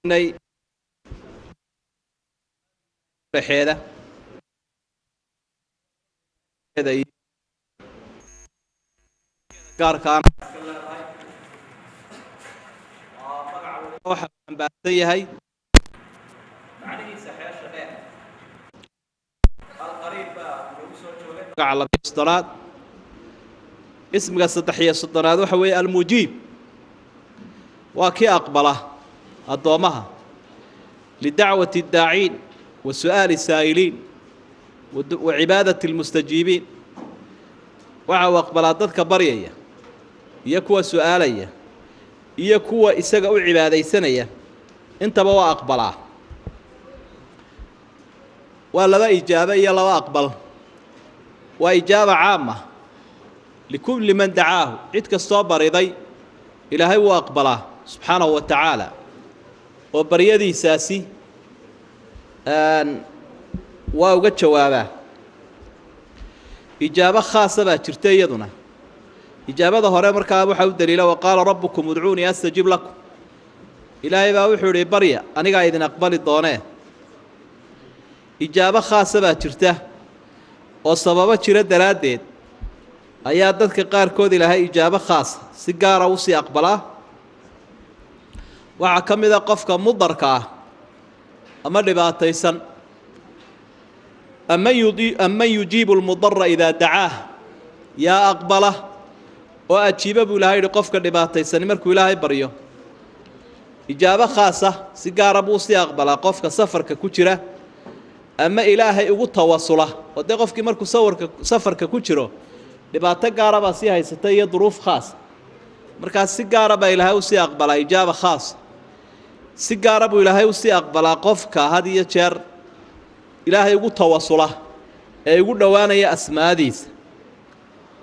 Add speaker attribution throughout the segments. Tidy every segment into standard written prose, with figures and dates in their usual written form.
Speaker 1: إني رحيلة هذا قار كان واحد عن بعثية هاي على الصلاة اسم قصة تحية الصلاة وهو المجيب وكي أقبله الضومها لدعوة الداعين وسؤال السائلين وعبادة المستجيبين وعو أقبلاتك بريئة يكوى سؤالية يكوى إساق عبادي سنية انت بوا أقبله ولا لا إجابة يلا أقبل وإجابة عامة لكل من دعاه عدك الصبر يضي إلهي وأقبله سبحانه وتعالى وبريدي ساسي وقد جوابه إجابة خاصة باترتي يدنا إجابة ظهر مركب وحاول دليله وقال ربكم ادعوني أستجب لكم إلهي باوحوري بريا أنا قاعد أقبل الضونة إجابة خاصة باترته والسبب تشرد دلادين أيادتك قار كود إلهي إجابة خاصة سيجارة وسي أقبله وعكم إذا قفك مضركه أما اللي باتيسن أما يجيب المضر إذا دعاه يا أقبله وأجيب بإلهي لقفك اللي باتيسن مركو إلهي بريو إجابة خاصة سيجارة بوسي أقبله قفك سفرك كتيرة أما إلهي يقول توصله ودي قفك مركو سفرك كتيرة لباتك قاربا سيها يستطيع ظروف خاصة مركز سيجارة بإلهي وسي أقبله إجابة خاصة سيجارة بإلهي وسي أقبله قفك هذه يشير إلهي يقول توصله يقول دوانا يا أسماديس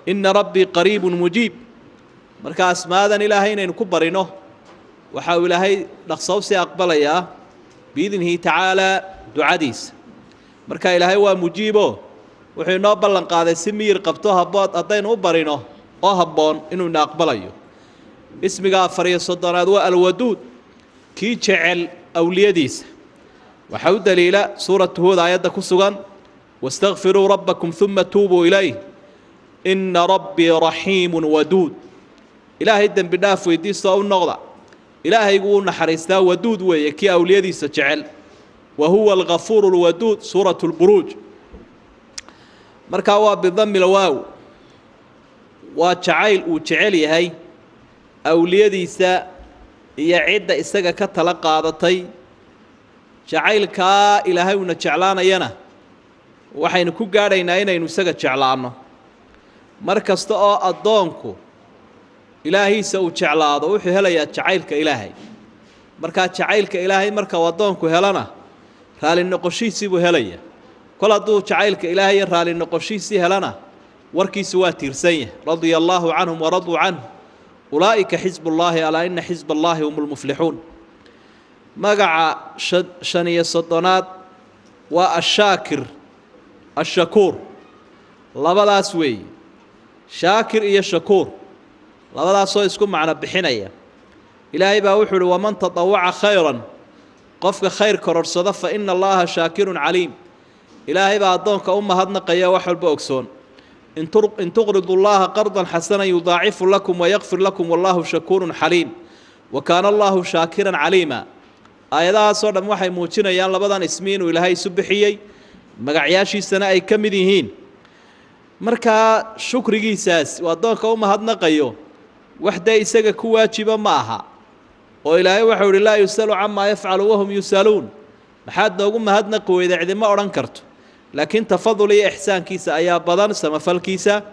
Speaker 1: إن ربي قريب مجيب مركا أسمادا إلهينا نكبرينه وحاول إلهي نقصوسي أقبل يا بإذنه تعالى دعاديس مركا إلهي هو مجيبه وحين نقبل لنقاذ سمير قبطوها بوت أطين أبرينه أهبون إنه نقبل أيه اسمي غافرية صدرات والودود كي جعل أوليديس وحاول دليل سورة هود آيات كسوغان واستغفروا ربكم ثم توبوا إليه إن ربي رحيم ودود إلهي الدن بداف ويديس أو النغضة إلهي يقول نحرستا ودود ويكي أوليدي سجعل وهو الغفور الودود سورة البروج مركوا بضم الواو وجعيل وجعلي هاي أوليدي سا يعد إساقا كتلقى عضتي jacaylka ilaahay una jeclaanayana waxaynu ku gaadhaynaa inaynu isaga jeclaano mar kasta oo adoonku ilaahiisa uu jeclaado wuxuu helayaa jacaylka ilaahay marka jacaylka ilaahay marka adoonku helana raali noqoshiisi buu helaya kala duu jacaylka ilaahay raali noqoshiisi helana warkiisu waa tiirsan yahay radiyallahu anhum wa radu anhu ulaa'ika xisbullaahi alaa inna xisballaahi humul muflixuun مقع شنية الصدنات والشاكر الشكور لبدا سوي شاكر إيا الشكور لبدا سوي اسكم معنا بحنية إلهي باوحل ومن تطوع خيرا قفك خير كرر صدف فإن الله شاكر عليم إلهي باعدونك هدنا قيا وحل بأكسون إن تقرضوا الله قرضا حسنا يضاعف لكم ويغفر لكم والله شكور حليم وكان الله شاكرا عليما آياتها صورة موحي موجينا يان لبضان اسمين وإلهي سبحيي مقعياشي سنة أي كمدينهين مركا شكري ساس وأدونك هدنا قيو وحدة إساقا كواجبا معها وإلهي وحور الله يسألوا عما يفعل وهم يسألون محاد نوغم هدنا قوي إذا عدما أورانكرت لكن تفضلي إحسان كيسا أيا بضان سمفل كيسا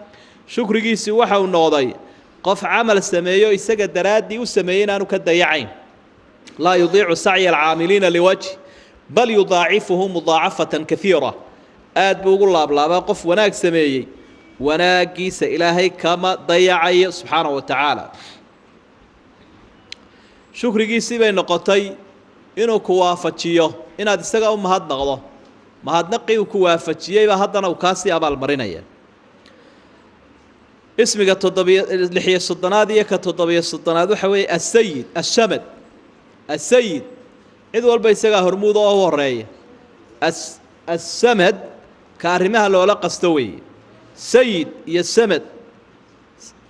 Speaker 1: شكري كيسي وحاو النوضي قف عمل السمايو إساقا درادي والسمايين أنو كدايعين لا يضيع سعي العاملين لوجه بل يضاعفه مضاعفة كثيرة آد بقول الله بلا باقف وناك سميي وناقيس إلهي كما ضيعي سبحانه وتعالى شكري قيسي بين نقطي إنو كوافتشيو إنا تستقى مهد نغضه مهد نقي وكوافتشيو بهدنا وكاسي أبا المرينية اسمك لحية السلطنات دي كتطبية السلطنات وحوي السيد الشمد السيد cid walba isagaa hormuud oo u horeeya السمد كارمها لولا قستوي سيد يا السمد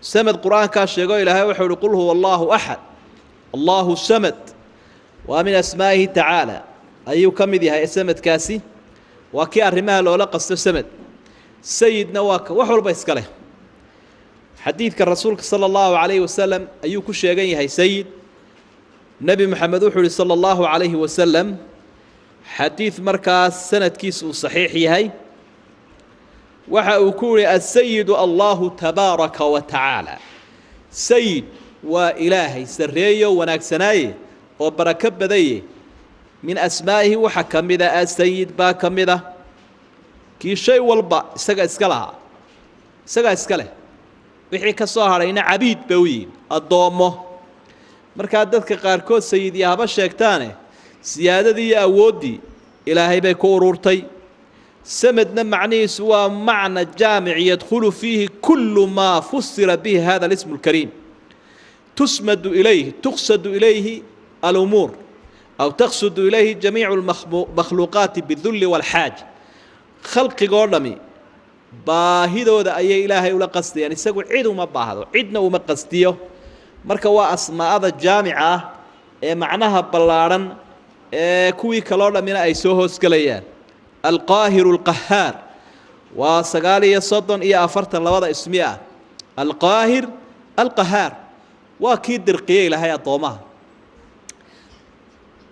Speaker 1: سمد قرآن كاش يقول إلهي وحول قل هو الله أحد الله السمد ومن أسمائه تعالى أي كم ذي هاي السمد كاسي وكارمها لولا قست السمد سيد نواك وحول بيسكله حديث كالرسول صلى الله عليه وسلم أي كش يقول هاي سيد نبي محمد وحول صلى الله عليه وسلم حديث مركز سنة كيس صحيح هي وحأكون السيد الله تبارك وتعالى سيد وإلهي سرية ونكسناي وبركب ذي من أسمائه وحكم ذا السيد باكم ذا كي شيء والبا سجى اسكلها سجى اسكله وحي كصهر هنا عبيد بوين الضامة مركز ذلك قاركود سيد يا هبا الشيكتاني سيادتي أودي إلهي بكورورتي سمدنا معنيه سوى معنى جامع يدخل فيه كل ما فسر به هذا الاسم الكريم تسمد إليه تقصد إليه الأمور أو تقصد إليه جميع المخلوقات بالذل والحاج خلق قرمي باهدو ذا أي إلهي ولا قصدي يعني سيقول عيدو ما باهدو عيدنا وما قصديه مركوا أسماء هذا الجامعة معناها بلارن كوي كلورنا من أي سوهوس كليان القاهر القهار وسقالي صدن إيا أفرتن لوضع اسمية القاهر القهار وأكيد درقية لهي طومها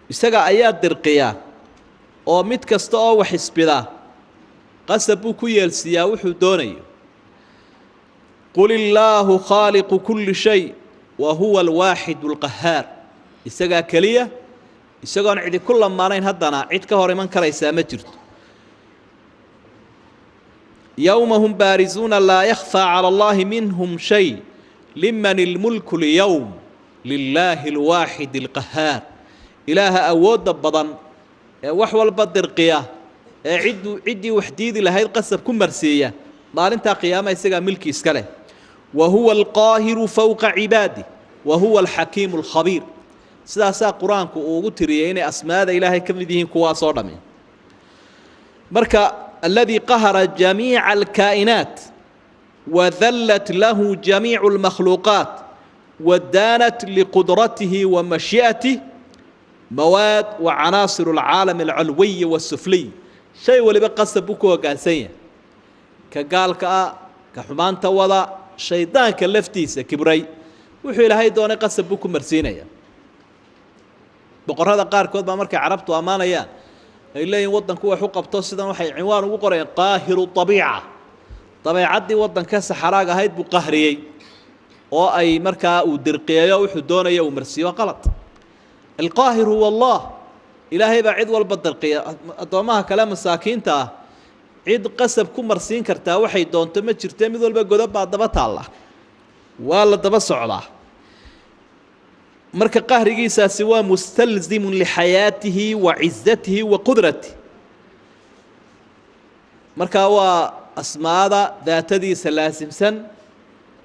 Speaker 1: يستقع آيات درقية أو متكستو وحسبدا قسبو كوي السياوح دوني قل الله خالق كل شيء وهو الواحد القهار يستقع كلية isagoon cidi ku lamaanayn haddana cid ka hor iman karaysaa ma jirto yawmahum baarizuuna laa yakhfaa cala allahi minhum shay liman ilmulku lyawm lilaahi alwaaxid alqahaar ilaaha awoodda badan ee wax walba dirqiya ee ciddii wax diidi lahayd qasab ku marsiiya maalintaa qiyaama isagaa milki iska leh wa huwa alqaahiru fawqa cibaadih wa huwa alxakiimu alkhabiir sidaasaa qur-aanku uu ugu tiriyay inay asmaada ilaahay ka mid yihiin kuwaasoo dhammi marka alladii qahara jamiica alkaa'inaat wadallat lahu jamiicu almakhluuqaat wadaanat liqudratihi wa mashi'atih mawaad wa canaasiru alcaalam alculwiyi waasufliy shay waliba qasab buu ku hoggaansan yahay ka gaalka ah ka xumaanta wada shaydaanka laftiisa kibray wuxuu ilaahay doonay qasab buu ku marsiinaya boqorada qaarkood baa markay carabtu amaanayaan ay leeyihiin waddanku wax u qabto sidan waxay cinwaan ugu qorayaan qaahiru tabiica dabeecadii waddanka saxaraaga ahayd buu qahriyey oo ay markaa uu dirqiyeeyo wuxuu doonayo uu marsiiyo qalad alqaahiru huwa allah ilaahay baa cid walba dirqiya addoomaha kale masaakiinta ah cid qasab ku marsiin kartaa waxay doonto ma jirtee mid walba godob baa daba taalla waa la daba socdaa marka qahrigiisaasi waa mustalzimun lixayaatihi wa cizatihi wa qudratihi marka waa asmaada daatadiisa laasimsan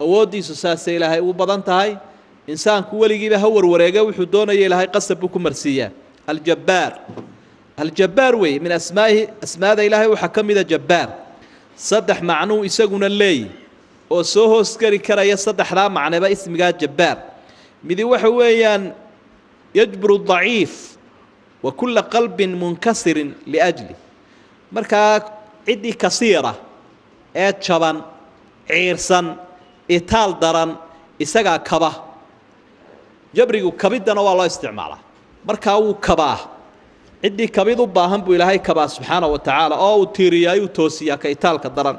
Speaker 1: awooddiisu saasay ilaahay ugu badan tahay insaanku weligiiba ha warwareega wuxuu doonaya ilaahay qasab buu ku marsiiyaa aljabbaar weeye min asmaada ilaahay waxaa ka mida jabbaar saddex macnuu isaguna leeyi oo soo hoos geli karaya saddexdaa macneba ismigaa jabbaar midii waxa weeyaan yajburu daciif wa kulla qalbin munkasirin liajli markaa ciddii kasiira ee jaban ciirsan itaal daran isagaa kaba jabrigu kabiddana waa loo isticmaalaa markaa wuu kabaa ciddii kabid u baahan buu ilaahay kabaa subxaana wa tacaala oo uu tiiriyaa ayuu toosiyaa ka itaalka daran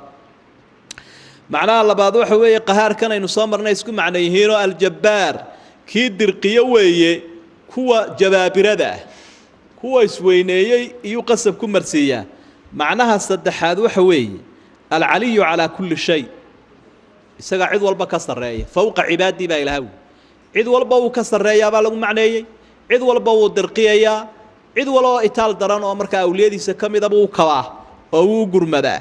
Speaker 1: macnaha labaad waxa weeye qahaarkan aynu soo marnay isku macno yihiinoo aljabbaar kii dirqiyo weeye kuwa jabaabirada ah kuwa isweyneeyey iyuu qasab ku marsiiyaa macnaha saddexaad waxa weeye alcaliyu calaa kulli shay isagaa cid walba ka sarreeya fowqa cibaadii baa ilaahay cid walba wuu ka sarreeyaa baa lagu macneeyey cid walba wuu dirqiyayaa cid waloo itaal daran oo markaa awliyadiisa ka midaba wuu kabaa oo wuu gurmadaa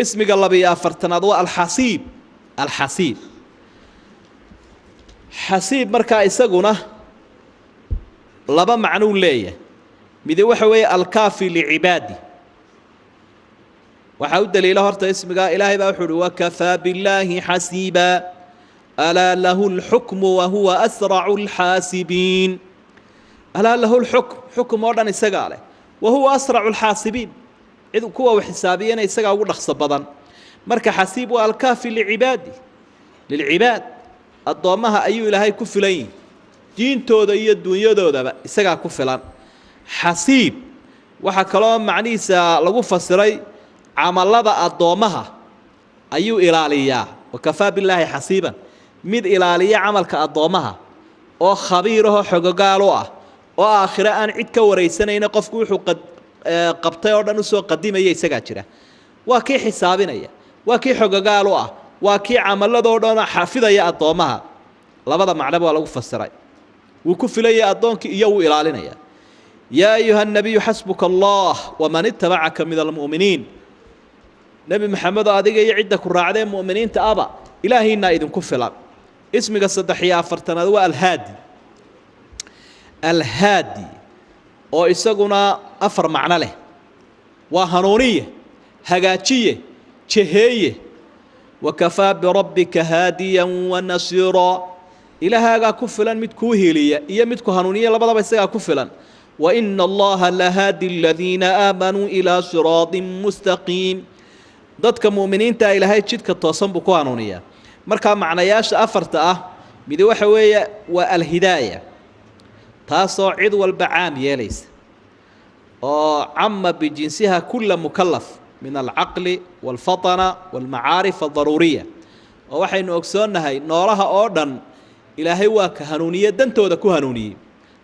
Speaker 1: ismiga 42aad waa alxasiib xasiib markaa isaguna laba macnuu leeyahay mid waxa weeye alkaafi licibaadi waxa u daliila horta ismiga ilaahay baa wuxuu yidhi wakafaa billaahi xasiiba alaa lahu lxukmu wahuwa asracu lxaasibiin alaa lahu lxukm xukum oo dhan isagaa leh wahuwa asracu lxaasibiin cid kuwa wax xisaabiyana isagaa ugu dhaqso badan marka xasiib waa alkaafi lilcibaad addoommaha ayuu ilaahay ku filan yihi diintooda iyo dunyadoodaba isagaa ku filan xasiib waxaa kaloo macnihiisa lagu fasiray camalada addoommaha ayuu ilaaliyaa wakafaa billaahi xasiiban mid ilaaliya camalka addoommaha oo khabiirahoo xogogaal u ah oo aakhire aan cid ka waraysanayna qofku wuxuu qabtay oo dhan usoo qadimaya isagaa jira waa kii xisaabinaya waa kii xogogaal u ah waa kii camaladoo dhan xafidaya addoommaha labada macnaba waa lagu fasiray wuu ku filaya addoonkii iyo wuu ilaalinaya yaa ayuha nabiyu xasbuka allah waman itabacaka min almu'miniin nebi maxamedoo adiga iyo cidda ku raacdee mu'miniinta aba ilaahiinaa idinku filan ismiga 43aad waa alhaadi oo isaguna 4 macno leh waa hanuuniye hagaajiye jaheeye wakafaa birabbika haadiyan wanasiira ilaahagaa ku filan mid kuu heliya iyo mid ku hanuuniya labadaba isagaa ku filan waina allaha lahaadi aladiina aamanuu ilaa siraatin mustaqiim dadka mu'miniinta ilaahay jidka toosan buu ku hanuuniyaa markaa macnayaasha 4 ah mid waxa weeye waa alhidaaya taasoo cid walba caam yeelaysa oo cama bijinsiha kulla mukallaf min alcaqli waalfatana waalmacaarif aldaruuriya oo waxaynu ogsoonnahay noolaha oo dhan ilaahay waa ka hanuuniye dantooda ku hanuuniyey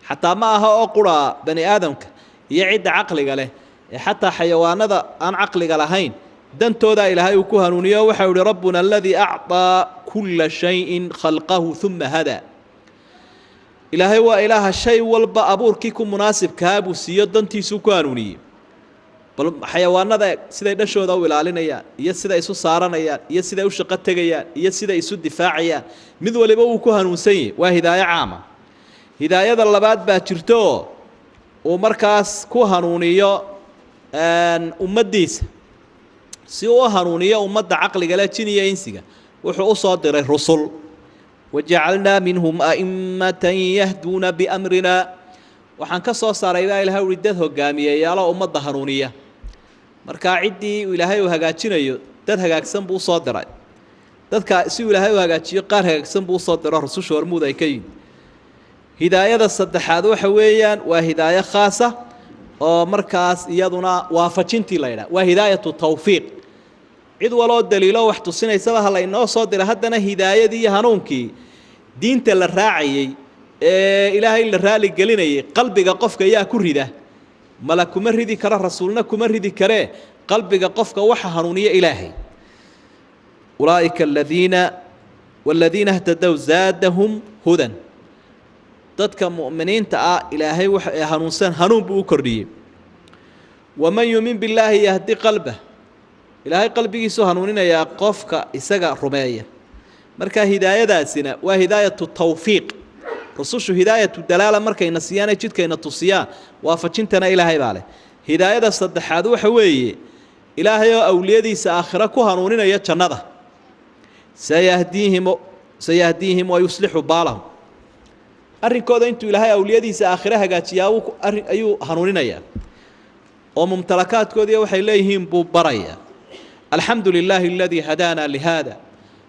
Speaker 1: xataa ma aha oo qura bani aadamka iyo cidda caqliga leh ee xataa xayawaanada aan caqliga lahayn dantooda ilaahay uu ku hanuuniyo waxa uu yidhi rabbuna alladii acطaa kulla shayin khalqahu uma hadaa ilaahay waa ilaaha shay walba abuurkii ku munaasibkahaa buu siiyo dantiisuu ku hanuuniyey bal xayawaanada siday dhashooda u ilaalinayaan iyo siday isu saaranayaan iyo siday u shaqo tegayaan iyo siday isu difaacayaan mid waliba uu ku hanuunsan yahay waa hidaayo caama hidaayada labaad baa jirto uu markaas ku hanuuniyo ummaddiisa si uu hanuuniyo ummadda caqliga leh jin iyo insiga wuxuu u soo diray rusul wajacalnaa minhum a'immatan yahduuna biamrina waxaan ka soo saaray baa ilaahay uhi dad hogaamiyeyaalo ummadda hanuuniya markaa ciddii ilaahay uu hagaajinayo dad hagaagsan buu usoo diray dadka si uu ilaahay u hagaajiyo qaar hagaagsan buu usoo diro rususha hormuud ay ka yihin hidaayada saddexaad waxa weeyaan waa hidaayo khaasa oo markaas iyaduna waafajintii la yidhaha waa hidaayatu tawfiiq cid waloo daliilo wax tusinaysaba ha laynoo soo dira haddana hidaayadii iyo hanuunkii diinta la raacayey ee ilaahay la raali gelinayay qalbiga qofka yaa ku rida mala kuma ridi kara rasuulna kuma ridi karee qalbiga qofka waxa hanuuniya ilaahay ulaa'ika aladiina htadow zaadahum hudan dadka mu'miniinta ah ilaahay waxa hanuunsan hanuun buu u kordhiyey waman yumin billaahi yahdi qalbah ilaahay qalbigiisu hanuuninayaa qofka isaga rumeeya marka hidaayadaasina waa hidaayatu tawfiiq rusushu hidaayatu dalaala markayna siiyaan jidkayna tusiyaan waafajintana ilaahay baa leh hidaayada saddexaad waxa weeye ilaahay oo awliyadiisa aakhira ku hanuuninaya jannada sayahdiihim wa yuslihu baalahum arrinkooda intuu ilaahay awliyadiisa aakhira hagaajiyaa ayuu hanuuninayaa oo mumtalakaadkoodii waxay leeyihiin buu barayaa alxamdu lilaahi aladii hadaana lihada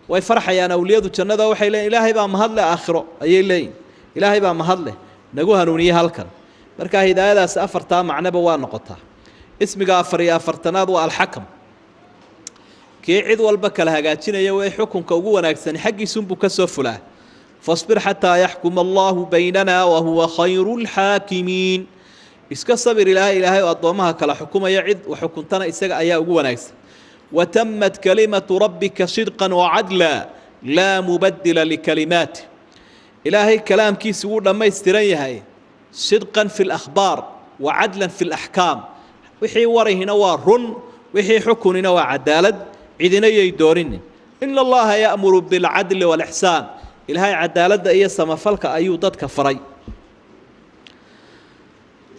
Speaker 1: way farxayaan awliyadu jannada waxay leeyihin ilaahay baa mahadle aakhiro ayay leeyihin ilaahay baa mahadle nagu hanuuniyey halkan markaa hidaayadaas 4 macnoba waa noqotaa ismiga 44aad waa alxakam kii cid walba kala hagaajinaya way xukunka ugu wanaagsan xaggiisunbuu ka soo fulaa fasbir xataa yaxkuma allahu baynana wahuwa khayru lxaakimiin iska sabir ilaahay oo addoomaha kala xukumaya cid xukuntana isaga ayaa ugu wanaagsan وتمت كلمة ربك صدقا وعدلا لا مبدل لكلماته إلهي كلام كيس يقول لما يستريها صدقا في الأخبار وعدلا في الأحكام وحي وريه نوار رن وحي حكم نوى عدالة عدنا يدورين إن الله يأمر بالعدل والإحسان إلهي عدالة إيا سمفلك أيودتك فري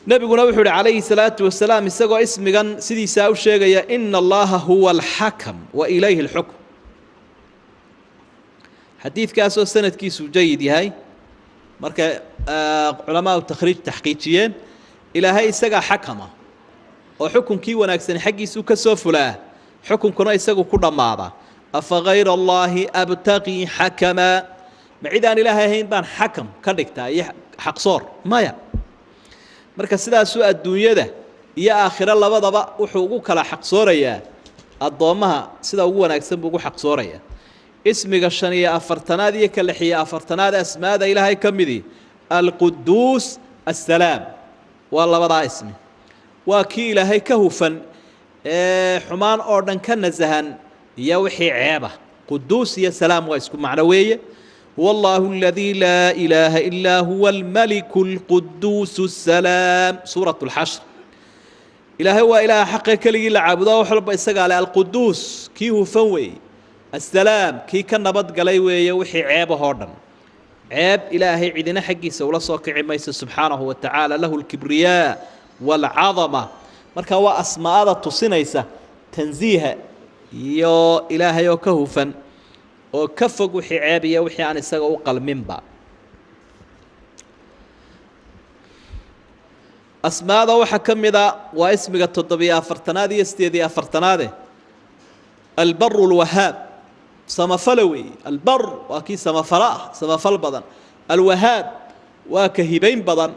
Speaker 1: nabiguna wuxuu yidhi calayhi salaatu wasalaam isagoo ismigan sidiisaa u sheegaya ina allaha huwa alxakam wa ilayhi alxukm xadiidkaasoo sanadkiisu jayid yahay marka culamaau takhriij taxqiijiyeen ilaahay isagaa xakama oo xukunkii wanaagsan xaggiisuu ka soo fulaa xukunkuna isagu ku dhammaada afa hayra allaahi abtaqii xakamaa ma cid aan ilaahay ahayn baan xakam ka dhigtaa iyo xaqsoor maya marka sidaasuu adduunyada iyo aakhiro labadaba wuxuu ugu kala xaqsoorayaa addoommaha sida ugu wanaagsan buu ugu xaqsoorayaa ismiga 45aad iyo ka 46aad asmaada ilaahay ka midii alquduus assalaam waa labadaa ismi waa kii ilaahay ka hufan xumaan oo dhan ka nasahan iyo wixii ceeba quduus iyo salaam waa isku macno weeye هو الله الذي لا إله إلا هو الملك القدوس السلام سورة الحشر إلهي هو إله حق كلي العبد وحلب إسقى القدوس كي هو فوي السلام كي كان نبض قليوي يوحي عيب هردن عيب إلهي عدنا حقي سولا صاكع ميس سبحانه وتعالى له الكبرياء والعظمة مركا هو أسماء تصنيسة تنزيه يا إلهي وكهفا oo ka fog wixii ceebiya wixii aan isaga u qalminba asmaada waxa kamida waa ismiga 74aad iyo 48aad albar alwahhab samafalawi albar waa kii samafal badan alwahhab waa ka hibayn badan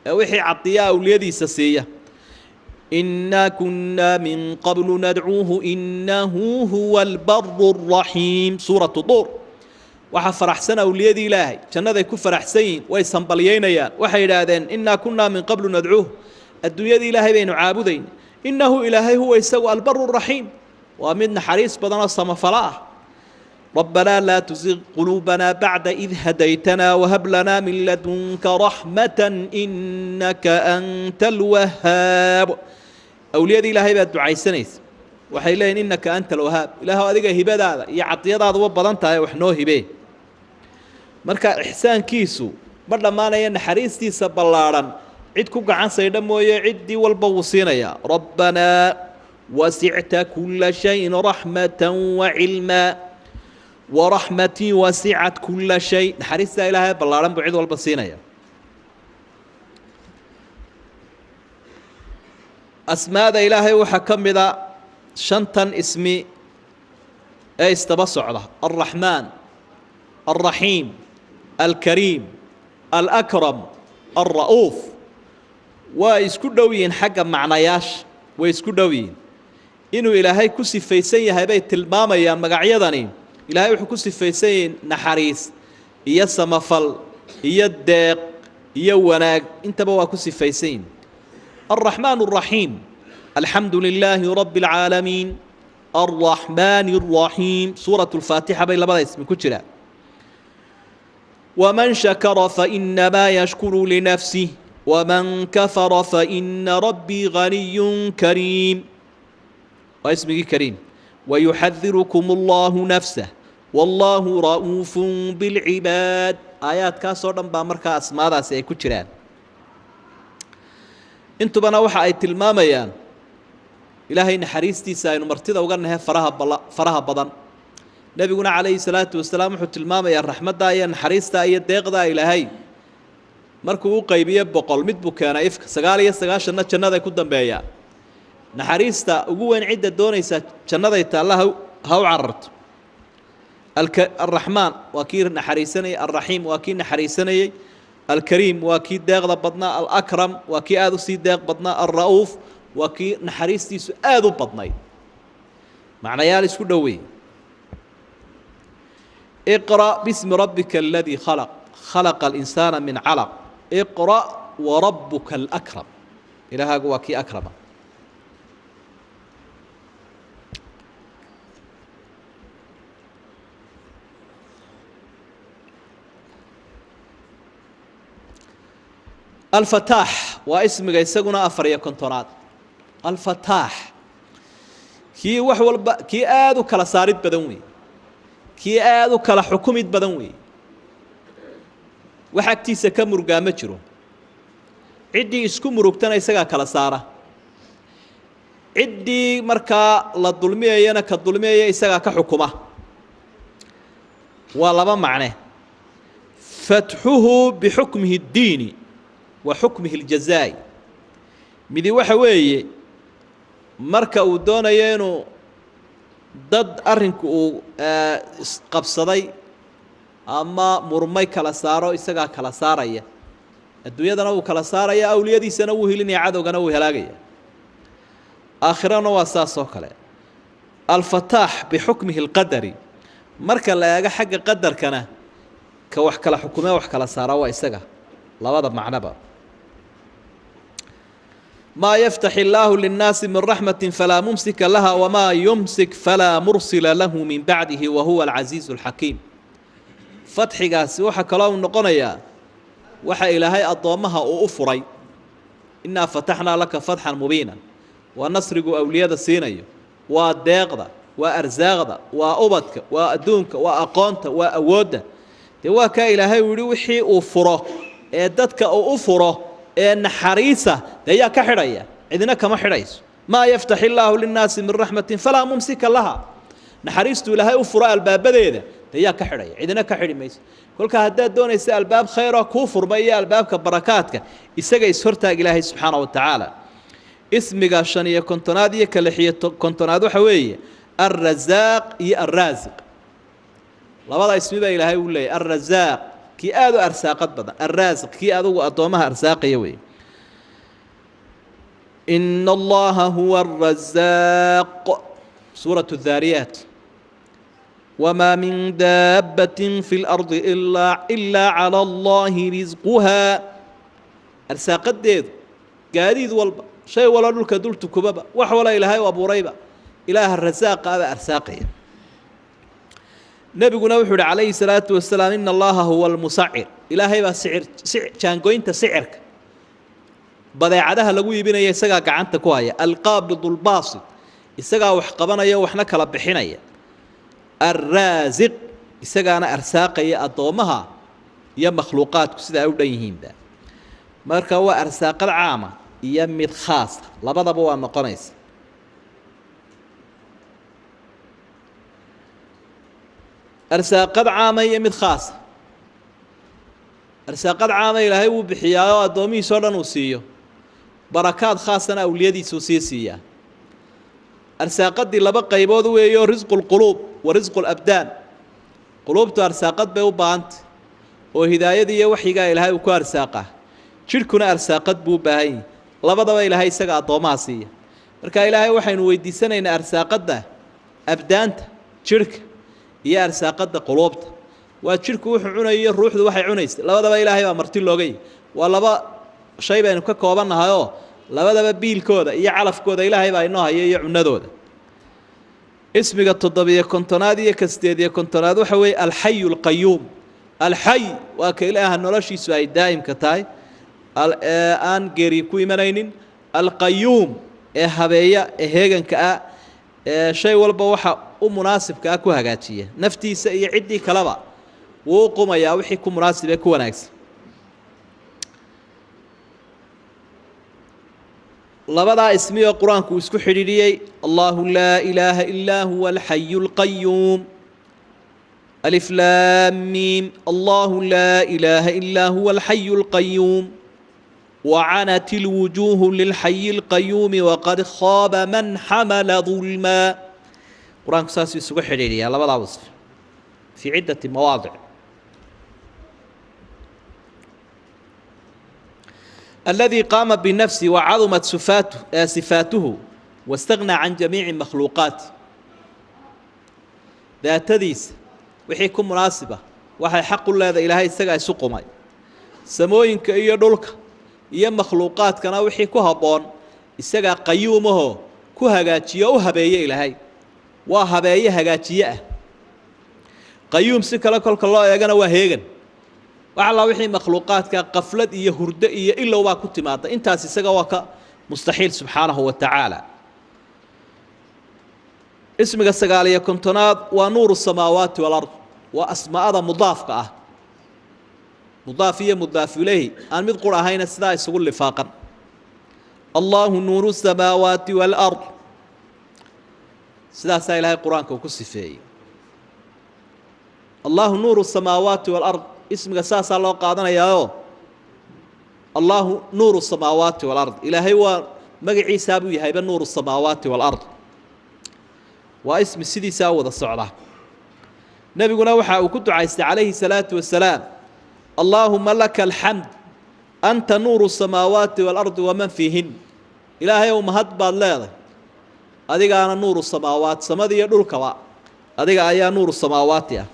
Speaker 1: wixii cadiyaa awliyadiisa siiya إنا كنا من قبل ندعوه إنه هو البر الرحيم سورة طور وحفر أحسن أولياء إلهي كان ذا كفر أحسين ويسنبليين يا وحيدادين إنا كنا من قبل ندعوه الدنيا إلهي بين عابدين إنه إلهي هو يسوى البر الرحيم ومن حريص بدنا الصمفلاء ربنا لا تزغ قلوبنا بعد إذ هديتنا وهب لنا من لدنك رحمة إنك أنت الوهاب أولياء إلهي بعد دعاء سنيس وحيلين إنك أنت الوهاب إله هذا هبة هذا يعطي هذا وبضنتها وحنوه هبة مركا إحسان كيسو بدل ما أنا ينحريستي سبلارا عدكم عن سيدا مويا عدي والبوصين يا ربنا وسعت كل شيء رحمة وعلما ورحمتي وسعت كل شيء نحريستها إلهي بلارا بعيد والبصين يا أسماء إلهي وحكم ذا شنطا اسمي استبصع له الرحمن الرحيم الكريم الأكرم الرؤوف ويسكدوين حق معناياش ويسكدوين إنه إلهي كسي فيسين هبيت الماما يا مقعيضاني إلهي وحكسي فيسين نحريس إيا السمفل إيا الداق إيا وناق انت بوا كسي فيسين الرحمن الرحيم الحمد لله رب العالمين الرحمن الرحيم سورة الفاتحة بين لبدا اسم كتيرا ومن شكر فإنما يشكر لنفسه ومن كفر فإن ربي غني كريم واسمه كريم ويحذركم الله نفسه والله رؤوف بالعباد آيات كاسورا بامركا أسماء سي كتيران انتو بنا وحا اي تلماميان إلهي نحريستي ساينو مرتدى وقالنا فرها بضان نبينا عليه الصلاة والسلام وحو تلماميان الرحمة دايا نحريستا اي الديق دا إلهي مركو قيبية بقول مدبو كان إفك سقالي يستقاش الناس جنة كدن بيا نحريستا وقوين عدة دونيسا جنة يتالله هاو عررت الرحمن وكير نحريسني الرحيم وكير نحريسني الكريم وكي داغ بدنا الأكرم وكي آذو سي داغ بدنا الرؤوف وكي نحريستي آذو بدناي معنى يالس كدوي اقرأ باسم ربك الذي خلق الإنسان من علق اقرأ وربك الأكرم إلها وكي أكرم الفتاح واسم جيسقنا أفريا كنترات الفتاح كي وحول كي آذو كلا صارت بدنوي كي آذو كلا حكومة بدنوي وحكتي سكمر قامتشرو ciddii isku murugtana isagaa kala saara ciddii markaa la dulmiyayana ka dulmiyaya isagaa ka xukuma waa laba macne fatxuhu bixukmihi اddiini wa xukmihi اljazaa'i midi waxa weeye marka uu doonayo inuu dad arrinku uu qabsaday ama murmay kala saaro isagaa kala saaraya adduunyadana wuu kala saaraya awliyadiisana wuu helinaya cadowgana wuu halaagaya aakhirana waa saas oo kale alfataax bixukmihi اlqadari marka la eego xagga qadarkana ka wax kala xukumee wax kala saara waa isaga labada macnoba ما يفتح الله للناس من رحمة فلا ممسك لها وما يمسك فلا مرسل له من بعده وهو العزيز الحكيم فتحigaasi waxa kaloo noqonaya waxa ilaahay adoomaha uu u furay inna fatahna laka fathan mubiinan wa nasrigu awliyada siinayo waa deeqda waa arsaaqda waa ubadka waa adduunka waa aqoonta waa awoodda waa ka ilaahay wixii uu furo ee dadka uu u furo ee naxariisa ayaa ka xidhaya cidina kama xidhayso ma yaftahi Allahu linnaasi min rahmatin fala mumsika laha naxariistu ilaahay u furo albaabadeeda ayaa ka xidhaya cidina ka xidhi mayso kolka haddaad doonaysa albaab khayr oo kuu furmay iyo albaabka barakaadka isaga is hortaag ilaahay subxaanahu wa tacaala ismiga 55 iyo 56 waxa weeye الرزاق iyo الرازق labada ismi baa ilaahay u leeyahay الرزاق كي آدو أرساقات بدن الرازق كي آدو أدومها أرساقية وي إن الله هو الرزاق سورة الذاريات وما من دابة في الأرض إلا على الله رزقها أرساقات ديد قاديد والبا شيء ولا نلك دولت كبابا وحولا إلهي وأبو ريبا إله الرزاق هذا أرساقية نبينا وحده عليه الصلاة والسلام إن الله هو المسعر إلهي با سعر جانجوينتا سعرك بدايعدها لغو يبينaya isaga gacanta ku haya alqabid albasit isaga wax qabanaya waxna kala bixinaya arraziq isagana arsaaqaya adoomaha iyo makhluuqaadku sida ay u dhan yihiinba marka waa arsaaqad caama iyo mid khaas labadaba waa noqonaysa أرساقد عامة مد خاصة أرساقد عامة إلهي وبحياه أدومي سوران وسيو بركات خاصة أوليدي سوسيسية أرساقد دي لبقى يبوذو ويو رزق القلوب ورزق الأبدان قلوب تو أرساقد بيو بانت وهداية دي وحيقا إلهي وكو أرساقه شركنا أرساقد بو باهي لبضا إلهي ساقا أطوماسية مركا إلهي وحين ويدي سنة إن أرساقد ده أبدانت شرك iyo arsaaqada qulubta waa jirku wuxuu cunayo ruuxdu waxay cunaysaa labadaba ilaahay baa marti loogay waa laba shay baynu ka koobanahay oo labadaba biilkooda iyo calafkooda ilaahay baa inoo hayay iyo cunadooda ismiga 7 iyo 8 waxa weey al-hayy al-qayyum al-hayy waa ka ilaaha noloshiisu ay daa'imka tahay aan geeri ku imanaynin al-qayyum ee habeeya ee heeganka ah shay walba waxa u munaasibka ku hagaajiya naftiisa iyo cidii kalaba wuu qumaya wixii ku munaasib ee ku wanaagsan labada ismi oo quraanku isku xidhiidhiyay Allahu la ilaha illa huwa al-hayyul qayyum alif lam mim Allahu la ilaha illa huwa al-hayyul qayyum وعنت الوجوه للحي القيوم وقد خاب من حمل ظلما قرآن كساسي سوى حريري على بعض وصف في عدة مواضع الذي قام بنفسه وعظمت صفاته واستغنى عن جميع المخلوقات ذات ديس وحي يكون مناسبة وحي حق الله إذا إلهي سقى سقمي سموينك إيا دولك iyo makhluuqaadkana wixii ku haboon isaga qayyuumaho ku hagaajiyo oo habeeye ilaahay waa habeeye hagaajiye ah qayyuum si kala kolka loo eegana waa heegan waxa la wixii makhluuqaadka qaflad iyo hurdo iyo ilaa waa ku timaada intaas isaga waa ka mustaxiil subhanahu wa ta'ala ismiga 59 waa nuuru samaawaati wal ard wa asmaa'ada mudaafka ah مضافية مضاف إليه أن مذكر هنا سدا يسقول لفاقا الله نور السماوات والأرض سدا سائل هاي القرآن كوكسي فيه الله نور السماوات والأرض اسم قساس الله قادنا يا الله نور السماوات والأرض إلهي هو مقعي سابوي هاي نور السماوات والأرض واسم السيدي ساوذ الصعدة نبي قلنا وحا وكنت عايست عليه الصلاة والسلام اللهم لك الحمد أنت نور السماوات والأرض ومن فيهن إلهي يوم هدب الله أديك أنا نور السماوات سمدي يدور كوا أديك أيا نور السماوات يا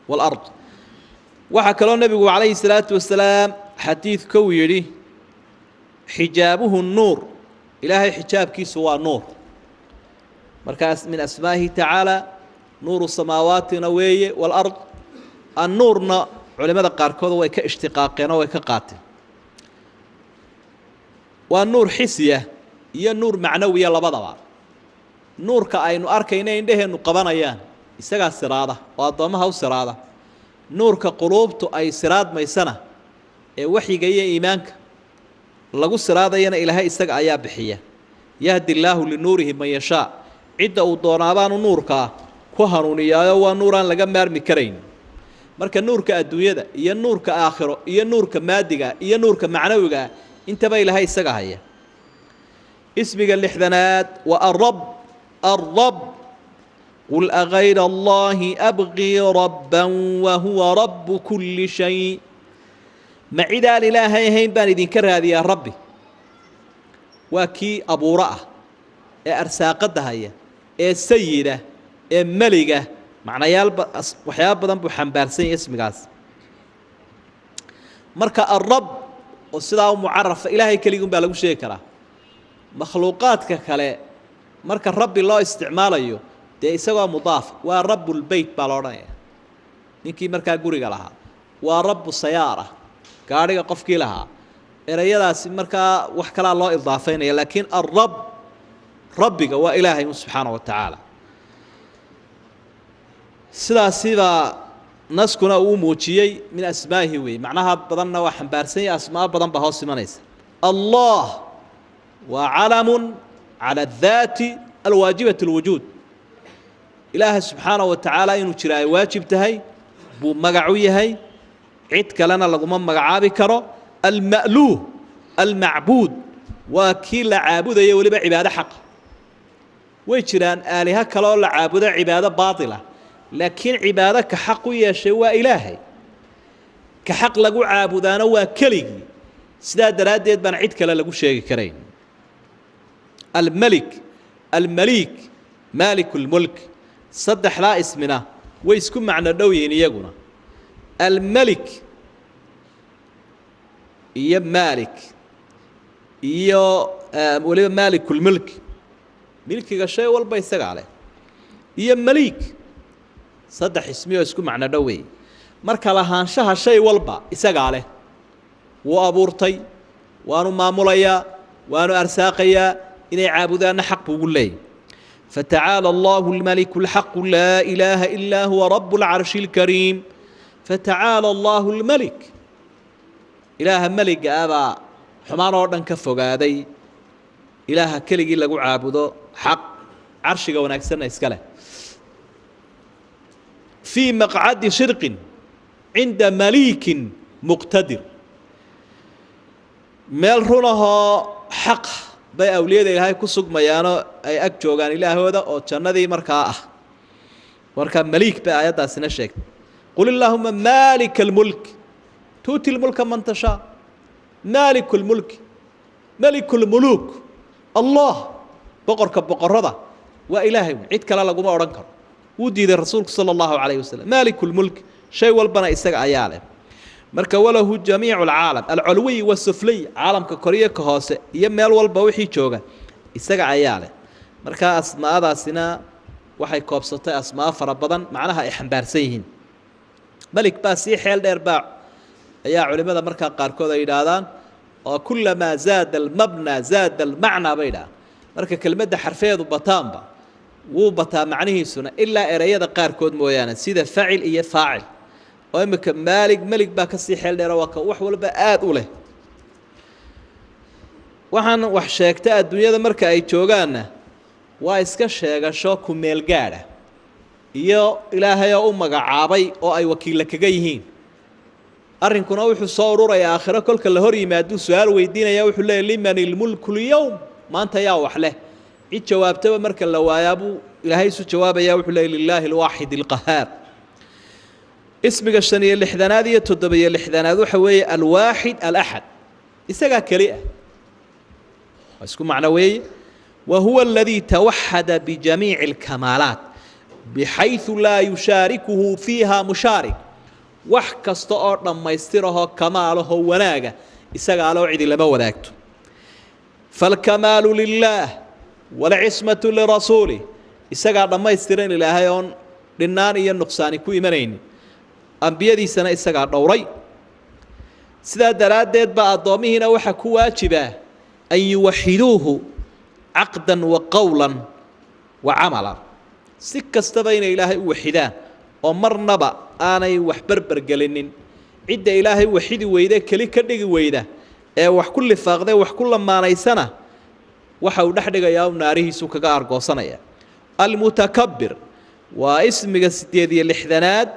Speaker 1: والأرض وحكى له النبي عليه الصلاة والسلام حديث كويري حجابه النور إلهي حجاب كيسوا نور مركز من أسمائه تعالى نور السماوات نوية والأرض النور علماء قاركود ويك اشتقاقنا ويك قاتل والنور حسية هي النور معنوية لبضبع نور كأين أركينا عنده نقبنا يان يسقى السرادة وأضمها السرادة نور كقلوبته أي سراد ميسنة وحي جاي إيمانك لقوا السرادة ينا إلهي يسقى أيا بحية يهدي الله لنوره من يشاء عدة ودونابان نورك كهرونيا ونوران لقى مرمي كرين marka nuurka adduunyada iyo nuurka aakhiro iyo nuurka maadiga iyo nuurka macnawiga intaba ilaahay isaga haya ismiga lixdanaad wa ar-rabb qul aghayra allahi abghi rabban wa huwa rabb kulli shay ma cidaan ilaahay hayn baan idinka raadiyaa rabbi waa kii abuura ah ee arsaaqada haya ee sayida ee maliga معنى وحياة بدن بحنبارسين اسم جاز مركا الرب والصداع معرف إلهي كليهم بلغوا شيء كلا مخلوقات ككلا مركا الرب الله استعماله ده يسوى مضاف ورب البيت بالورانية نيكي مركا جوري لها ورب السيارة كاري قف لها إريادا مركا وحكلا الله إضافين لكن الرب ربك وإلهي سبحانه وتعالى سيدا نسكنا وموجيي من أسمائه وي معناها بدنا وحنبارسي أسماء بدن بهاس منيس الله وعلم على الذات الواجبة الوجود إله سبحانه وتعالى إنه شراء واجب تهي بو مقعوية هي عدك لنا لقمان مقعابي كرو المألوه المعبود وكيل عابد يولي بعبادة حق ويشران آلهة كلا لعابد عبادة باطلة لكن عبادة كحق يشوى إلهي كحق لقو عابدان وكلي سداد دراديد بان عيد كلا لقو شيء كرين الملك مالك الملك صدح لا اسمنا ويسكن معنا دوين يقولنا الملك يا مالك يا ولي مالك الملك ملك الشيء والبيسق عليه يا ملك صدح اسمي ويسكن معنا دوي marka lahaanshaha shay walba isaga leh waa abuurtay waanu maamulaya waanu arsaaqaya inay caabudaan xaq ugu leey فتعالى الله الملك الحق لا إله إلا هو رب العرش الكريم فتعالى الله الملك إله ملك أبا حمار أردن كفوقادي إله كلي لقو عابدو حق عرشك ونكسرنا إسكاله في مقعد شرق عند مليك مقتدر ميل رونها حق bay awliyada ilaahay ku sugmayaano ay ag joogan ilaahooda oo jannadii markaa marka malik ba ayadaasina sheegtay qul allahumma malikal mulk tuutil mulka man tasha malikul mulk malikul muluk allah boqorka boqorada waa ilaahay cid kale lagu ma oran karo uu diiday rasuulku sallallahu alayhi wasallam malikul mulk shay walbana isaga ayaa leh marka walahu jamii'ul aalam al-ulwi was-sufli aalamka koriye ka hoose iyo meel walba wixii jooga isaga ayaa leh marka asmaadaasina waxay koobsatay asmaa fara badan macnaha ay xambaarsan yihiin malik baasi xeel dheer baa ayaa culimada marka qaar kood ay yiraahdaan oo kullama zaada al-mabna zaada al-ma'na bayda marka kelmadda xarfeedu bataanba wuu bataa macnihiisuna illa erayada qaar kood mooyaan sida fa'il iyo faa'il وإمك ملك باك السيحل ديرواك وحول بآد له waxaan wax sheegtay adduunyada marka ay joogaana waa iska sheegasho ku meel gaar ah iyo ilaahay oo u magacaabay oo ay wakiil kaga yihiin arrinkuna wuxuu soo ururayaa aakhiro kolka la hor yimaado su'aal weydiinaya wuxuu leeyahay limanil mulku al-yawm maanta yaa wax leh cid jawaabtaba marka la waayabu ilaahay soo jawaabaya wuxuu leeyahay lillahi al-wahid al-qahhar ismiga shaniye lixdanaad iyo toddobiye lixdanaad waxa weeye al-wahid al-ahad isaga kaliya اسكو معنوي وهو الذي توحد بجميع الكمالات بحيث لا يشاركه فيها مشارك وحكست لما يستره كماله وناجه إسقى لو عدي لما وذاكته فالكمال لله والعصمة لرسوله إسقى لما يسترين لهايون للنار النقصان كوي منين أنبياء دي سنة إسقى دوري سيدا درادات بعض ضمهنا وحكوا واجبه أن يوحدوه عقدا وقولا وعملا سكة استبين إلهي وحدان ومرنبا أنا وحبربر قلنين عدة إلهي وحدي ويدا كلي كردق ويدا وحكل فاقده وحكل ما نيسنا وحاو نحدق ياو ناريه سوكا قارقو صنايا المتكبر واسم قصدي الإحذانات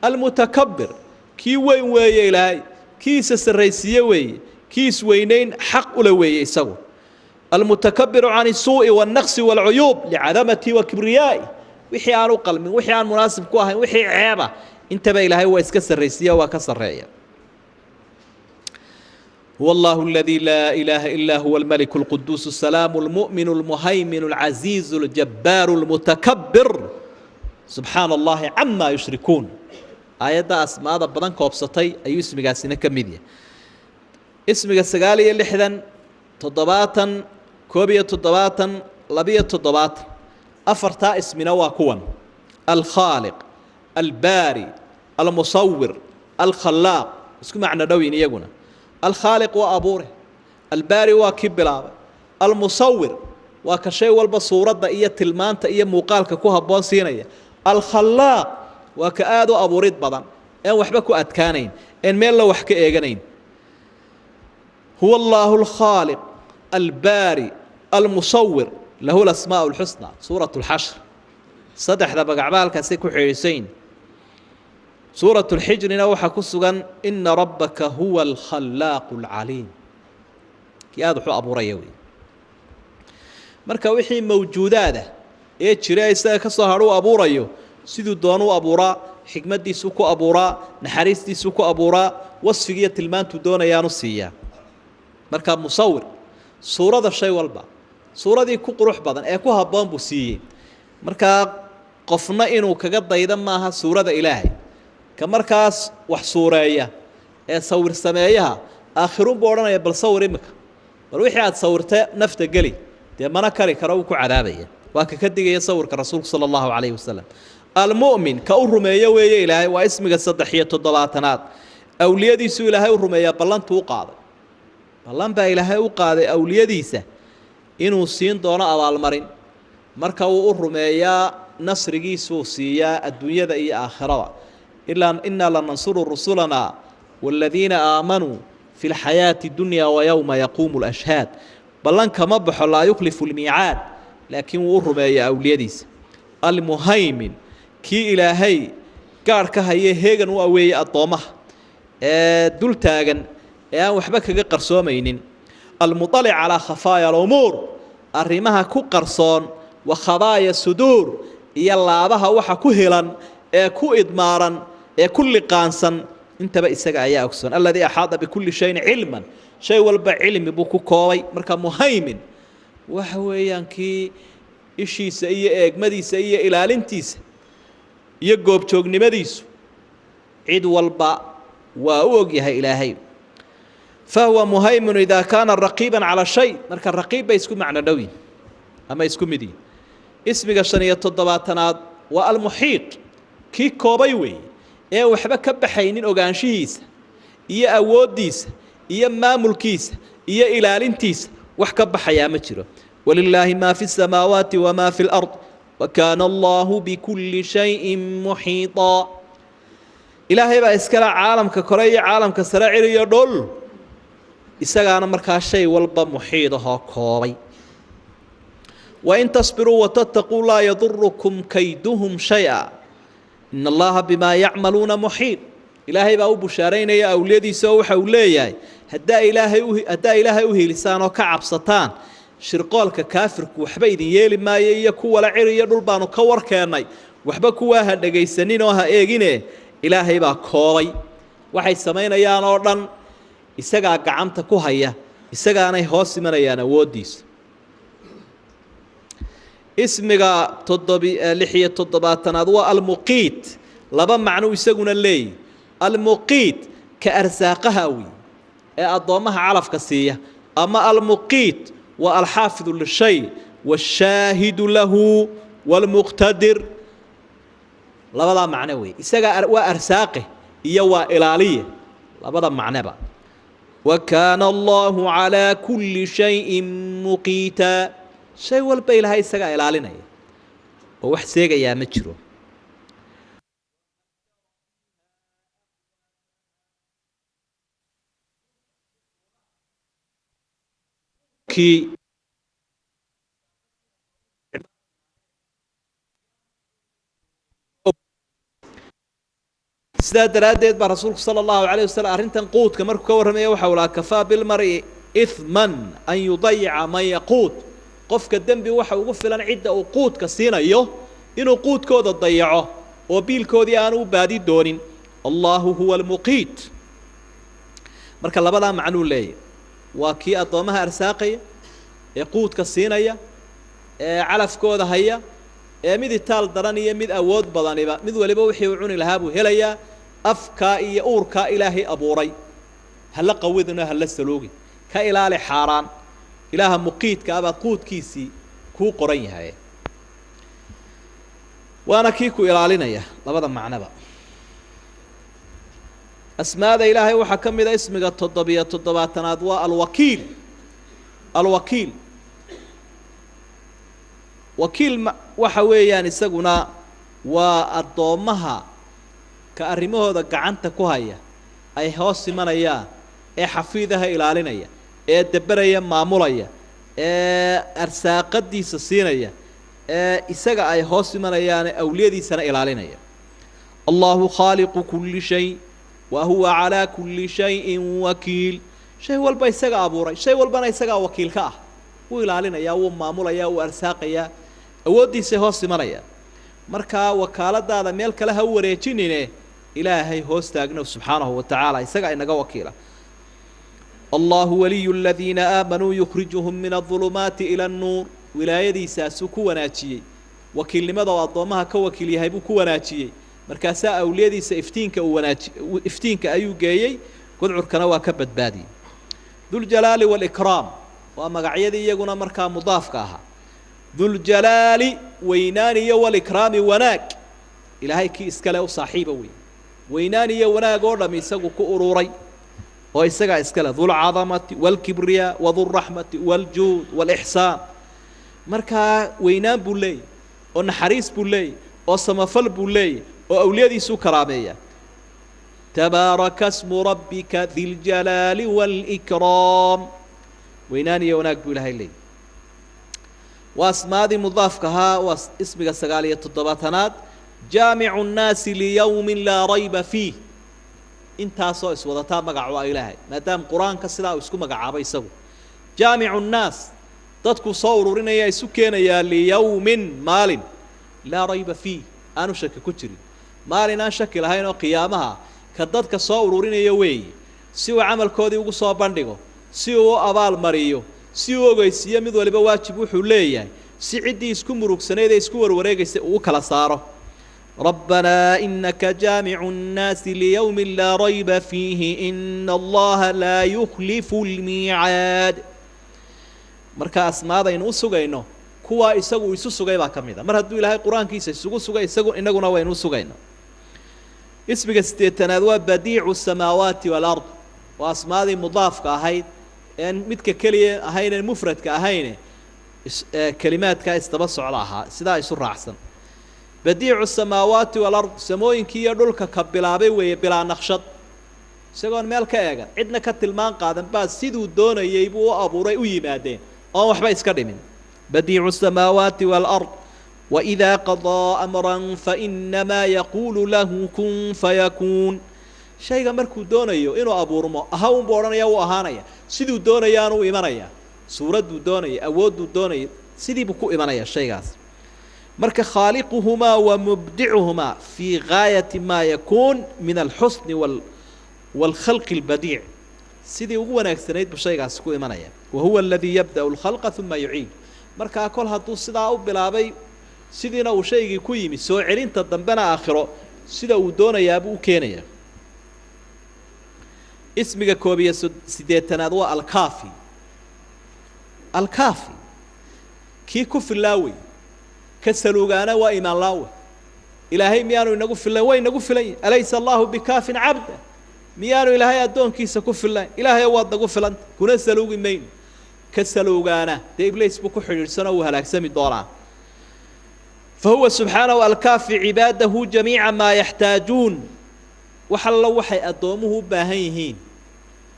Speaker 1: المتكبر كي وين وي إلهي كيس الرئيسية وي كيس وينين حق لوي يسوي المتكبر عن السوء والنقص والعيوب لعظمتي وكبريائي وحي عن قلبي وحي عن مناسب كواه وحي عيبه انتبه إلى هو يسكسر الرئيسية وكسر رأيه هو الله الذي لا إله إلا هو الملك القدوس السلام المؤمن المهيمن العزيز الجبار المتكبر سبحان الله عما يشركون آيات أسماء بدن كوبستي أي اسم قاسنا كميديا اسمك السقالية اللحدا تضباطا كوبية تضباطا لبية تضباط أفرتا اسمنا وكون الخالق الباري المصور الخلاق اسكو معنى دوين يقولنا الخالق وأبوره الباري وكبلابه المصور وكشي والبصورة دائية تلمان تائية موقالك كوها بوانسينية الخلاق وكآدو أبوريد بضان إن وحبكو أتكانين إن ميلا وحكي إيغانين هو الله الخالق الباري المصور له الأسماء الحسنى سورة الحشر صدح ذا بقعبالك سيكو حيسين سورة الحجر نوحا كسوغان إن ربك هو الخلاق العليم كيادو حو أبو ريوي مركا وحي موجوداده إيه تشري إساء كسوهرو أبو ريو سيدو دونو أبو را حكمت دي سوكو أبو را نحريس دي سوكو أبو را وصفية المان تدون يانو سيا marka musawir suurada shay walba suuradii ku qurux badan ee ku habboon buu siiyay marka qofna inuu kaga dayda maaha suurada ilaahay ka markaas wax suureeya ee sawir sameeyaha aakhirun buu oranaya bal sawir imika bal wixii aad sawirtay nafta gali dee mana kari karo uu ku cadaabaya waa ka digaya sawirka rasuulka sallallahu alayhi wasallam almu'min ka u rumeeyo weeye ilaahay waa ismiga 3 awliyadiisu ilaahay u rumeeya ballantu u qaaday ballan baa ilaahay u qaaday awliyadiisa inuu siin doono abaalmarin marka uu u rumeeyaa nasrigiisu siiyaa adduunyada iyo aakhirada ilaa inna lanansuru rusulana walladina aamanu fi alhayati dunya wa yawma yaqumu alashhad ballan kama baxo la yukhlifu almi'aad laakiin uu rumeeyaa awliyadiisa almuhaymin ki ilaahay gaar ka haye heegan u aweeyay adoomaha ee dul taagan ee waxba kaga qarsoomaynin المطلع على خفايا الأمور أرمها كقرصون وخبايا الصدور يلا بها وحا كهلا كو إدمارا كل قانسا انت بقى السجع يا أكسون الذي أحاط بكل شيء علما شيء والبع علم بوكو كوي مركب مهيمن وحويا كي إشي سيء مدي سيء إلى لنتيس يجوب شوقني مديس عيد والبع وأوجه إلهي فهو مهيمن إذا كان رقيبا على شيء مركا الرقيب يسكن معنى دوين أما يسكن مدي اسمك الشنية الضباطنات والمحيط كي كوبيوي إيه وحبا كبحينين أغانشيس إيه أوديس إيه ماملكيس إيه إلالنتيس وحكبحيا مجرى ولله ما في السماوات وما في الأرض وكان الله بكل شيء محيطا ilaahay baa iskala caalamka kore iyo caalamka sare ciriyo dhul isagaana markaa shay walba muxiid ahoo koobay wain tasbiruu watattaquu laa yadurukum kayduhum shay-a in allaha bimaa yacmaluuna muxiid ilaahay baa u bushaaraynaya awliyadiisa oo waxa uu leeyahay haddaa ilaahay u hiilisaan oo ka cabsataan shirqoolka kaafirku waxba idin yeeli maayo iyo kuwala ciriyo dhul baanu ka warkeennay waxba kuwaa ha dhegaysanin oo ha eegine ilaahay baa koobay waxay samaynayaan oo dhan isagaa gacanta ku haya isagaanay hoos imanayaan awooddiisa ismiga 76aad waa almuqiit laba macno isaguna leeyahy almuqiit ka arsaaqaha wi ee addoomaha calafka siiya ama almuqiit waa alxaafidu lishay washaahidu lahu walmuqtadir labadaa macno wey isagaa waa arsaaqe iyo waa ilaaliye labada macneba wakaana allahu calaa kulli shayin muqiita shay walba ilaahay isagaa ilaalinaya oo wax seegayaa ma jiro sidaa daraaddeed baa rasuulku sala allahu calayh wasalam arrintan quudka markuu ka warramaya waxa uu lahaa kafaa bilmari ihman an yudayica man yaquud qofka dembi waxa ugu filan cidda uu quudka siinayo inuu quudkooda dayaco oo biilkoodii aanu u baadi doonin allahu huwa almuqiit marka labadaa macnuu leeyahy waa kii addoomaha arsaaqaya ee quudka siinaya ee calafkooda haya ee mid itaal daran iyo mid awood badaniba mid waliba wixii uu cuni lahaa buu helayaa afkaa iyo uurkaa ilaahay abuuray hala qawidna hala saloogi ka ilaali xaaraan ilaaha muqiidka abaad quudkiisii kuu qoran yahay waana kii ku ilaalinaya labada macnaba asmaada ilaahay waxaa ka mid a ismiga 77aad waa alwakiil alwakiil wakiil waxa weeyaan isaguna waa addoomaha ka arrimahooda gacanta ku haya ay hoos imanayaan ee xafiidaha ilaalinaya ee dabaraya maamulaya ee arsaaqadiisa siinaya ee isaga ay hoos imanayaan awliyadiisana ilaalinaya allahu khaaliqu kulli shay wa huwa calaa kulli shayin wakiil shay walba isaga abuuray shay walbana isagaa wakiil ka ah wuu ilaalinayaa wuu maamulayaa wuu arsaaqayaa awooddiisay hoos imanaya markaa wakaaladaada meel kale ha u wareejinine ilaahay hoos taagno subxaanahu wa tacaala isagaa inaga wakiila allahu waliyu aladiina aamanuu yukhrijuhum min adulumaati ila annuur wilaayadiisaasuu ku wanaajiyey wakiilnimada oo addoommaha ka wakiil yahay buu ku wanaajiyey markaasaa awliyadiisa iftiinka ayuu geeyey gudcurkana waa ka badbaadiyey duljalaali waalikraam waa magacyadii iyaguna markaa mudaafka ahaa duljalaali weynaan iyo walikraami wanaag ilaahay kii iskale u saaxiiba wey weynaan iyo wanaag oo dham isagu ku ururay oo isagaa iskale dulcadamati walkibriya wadulraxmati waljuud walixsaan markaa weynaan buu leeyahy oo naxariis buu leeyahy oo samafal buu leeyahy oo awliyadiisuu karaameeya tabaaraka smu rabbika diljalaali waalikraam weynaan iyo wanaag buu ilaahay leeyahy waa asmaadii mudaafka ahaa waa ismiga 79aad jaamicu الnaasi liyawmin laa rayba fiih intaasoo iswadataa magac waa ilaahay maadaama qur-aanka sidaa uu isku magacaabay isagu jaamicu الnaas dadku soo ururinaya isu keenayaa liyawmin maalin laa rayba fiih aanu shaki ku jirin maalin aan shaki lahayn oo qiyaamaha ka dadka soo ururinaya weeye si uu camalkoodii ugu soo bandhigo si uu u abaal mariyo si uu ogeysiiyo mid waliba waajib wuxuu leeyahay si ciddii isku murugsanayd ee isku warwareegaysay uu kala saaro rabbanaa inaka jaamicu nnaasi liyawmin laa rayba fiihi ina allaha laa yukhlifu lmiicaad marka asmaadaynu u sugayno kuwaa isagu isu sugay baa ka mid a mar hadduu ilaahay qur-aankiisa isugu sugay inaguna waynu u sugayno ismiga 8aad waa badiicu samaawaati waalard waa asmaadii mudaafka ahayd een midka keliya ahayn ee mufradka ahayn kalimaadka isdaba socda ahaa sidaa isu raacsan بديع السماوات والأرض سموين كي يدلك كبلابي ويبلا نخشط سيقول مالك ايغان عدنا كتلمان قادم باس سيدو دون ييبو أبوري ويمادين أو وحبا يسكرمين بديع السماوات والأرض وإذا قضى أمرا فإنما يقول له كن فيكون شيء مركو دونيو إنه أبورمو أهون بورانيا وأهانيا سيدو دونيا نو إيمانيا سورة دونيا أود دونيا سيدي بكو إيمانيا شيء مرك خالقهما ومبدعهما في غاية ما يكون من الحسن والخلق البديع سيدي هو ناكسنيد بشيء كو إيمانيا وهو الذي يبدأ الخلق ثم يعيد مركا كل هادو سيدا أو بلابي سيدينا وشيء كويمي سو علين تدنبنا آخره سيدا ودونيا أبو كينيا اسمك كوبية سيديتنا دوا الكافي الكافي كي كف اللاوي كسلوغانا وإيمان لاوي إلهي ميانو نقف الله وين نقف الله أليس الله بكاف عبده ميانو إلهي أدون كيس كف الله إلهي واد نقف الله كنا سلوغي مين كسلوغانا دي إبليس بكو حجر سنة وهلاك سمي الدوران فهو سبحانه الكافي عباده جميع ما يحتاجون وحل وحي أدومه باهيهين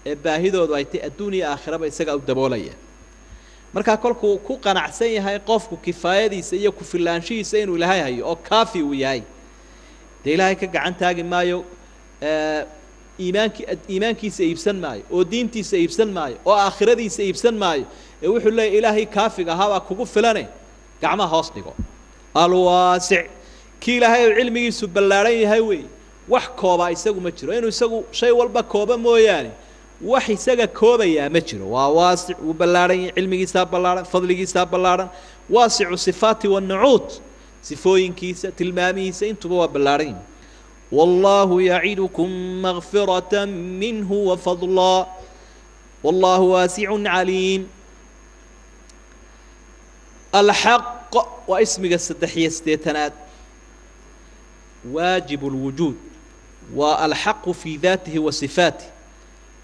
Speaker 1: باهيدو أيتي الدنيا آخرة بيساق أو دبولية مركا كلكو كو قناعسان يهي قفكو كفايديسا iyo kufilaanshihiisa inuu ilaahay hayo oo kaafi uu yahay de ilaahay ka gacan taagi maayo iimaankiisa iibsan maayo oo diintiisa iibsan maayo oo aakhiradiisa iibsan maayo ee wuxuu leeyahay ilaahay kaafiga ahaa kugu filane gacmaha hoos dhigo alwaasi' ki ilaahay cilmigiisu ballaaran yahay way wax kooba isagu ma jiro inuu isagu shay walba kooba mooyaane wax isaga koobaya ma jiro waa waasi' u ballaaran cilmigiisa ballaaran fadligiisa ballaaran waasi'u sifaati wan nu'ut sifooyinkiisa tilmaamihiisa intuba waa ballaaran wallahu ya'idukum maghfiratan minhu wa fadla wallahu wasi'un alim الحق واسمك السدحية ستيتنات واجب الوجود والحق في ذاته وصفاته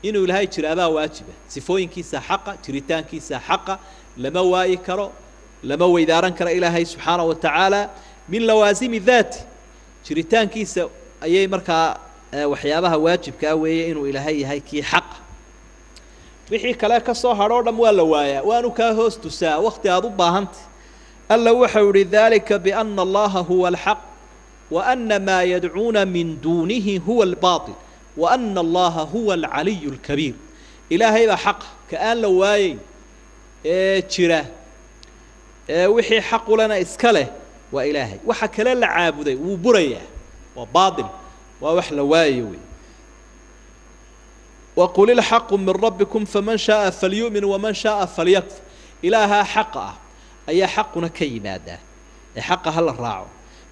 Speaker 1: إنه لهاي ترابا واجبة سفوين كيسا حقا تريتان كيسا حقا لما وايكرو لما ويداران كرا إلهي سبحانه وتعالى من لوازم ذاته تريتان كيسا أي مركا وحيابها واجب كاوية إنه إلهي هاي كي حق وحي كلاك الصهر ولا وايا وانو كاهوستو سا وقت أضبا هنت ألا وحور ذلك بأن الله هو الحق وأن ما يدعون من دونه هو الباطل وأن الله هو العلي الكبير إلهي بحق كأن لواي تشره وحي حق لنا إسكاله وإلهي وحك لا عابدي وبريا وباطل ووح لواي وقل الحق من ربكم فمن شاء فليؤمن ومن شاء فليكفر إلها حقه أي حقنا كيماده حق هل الراعو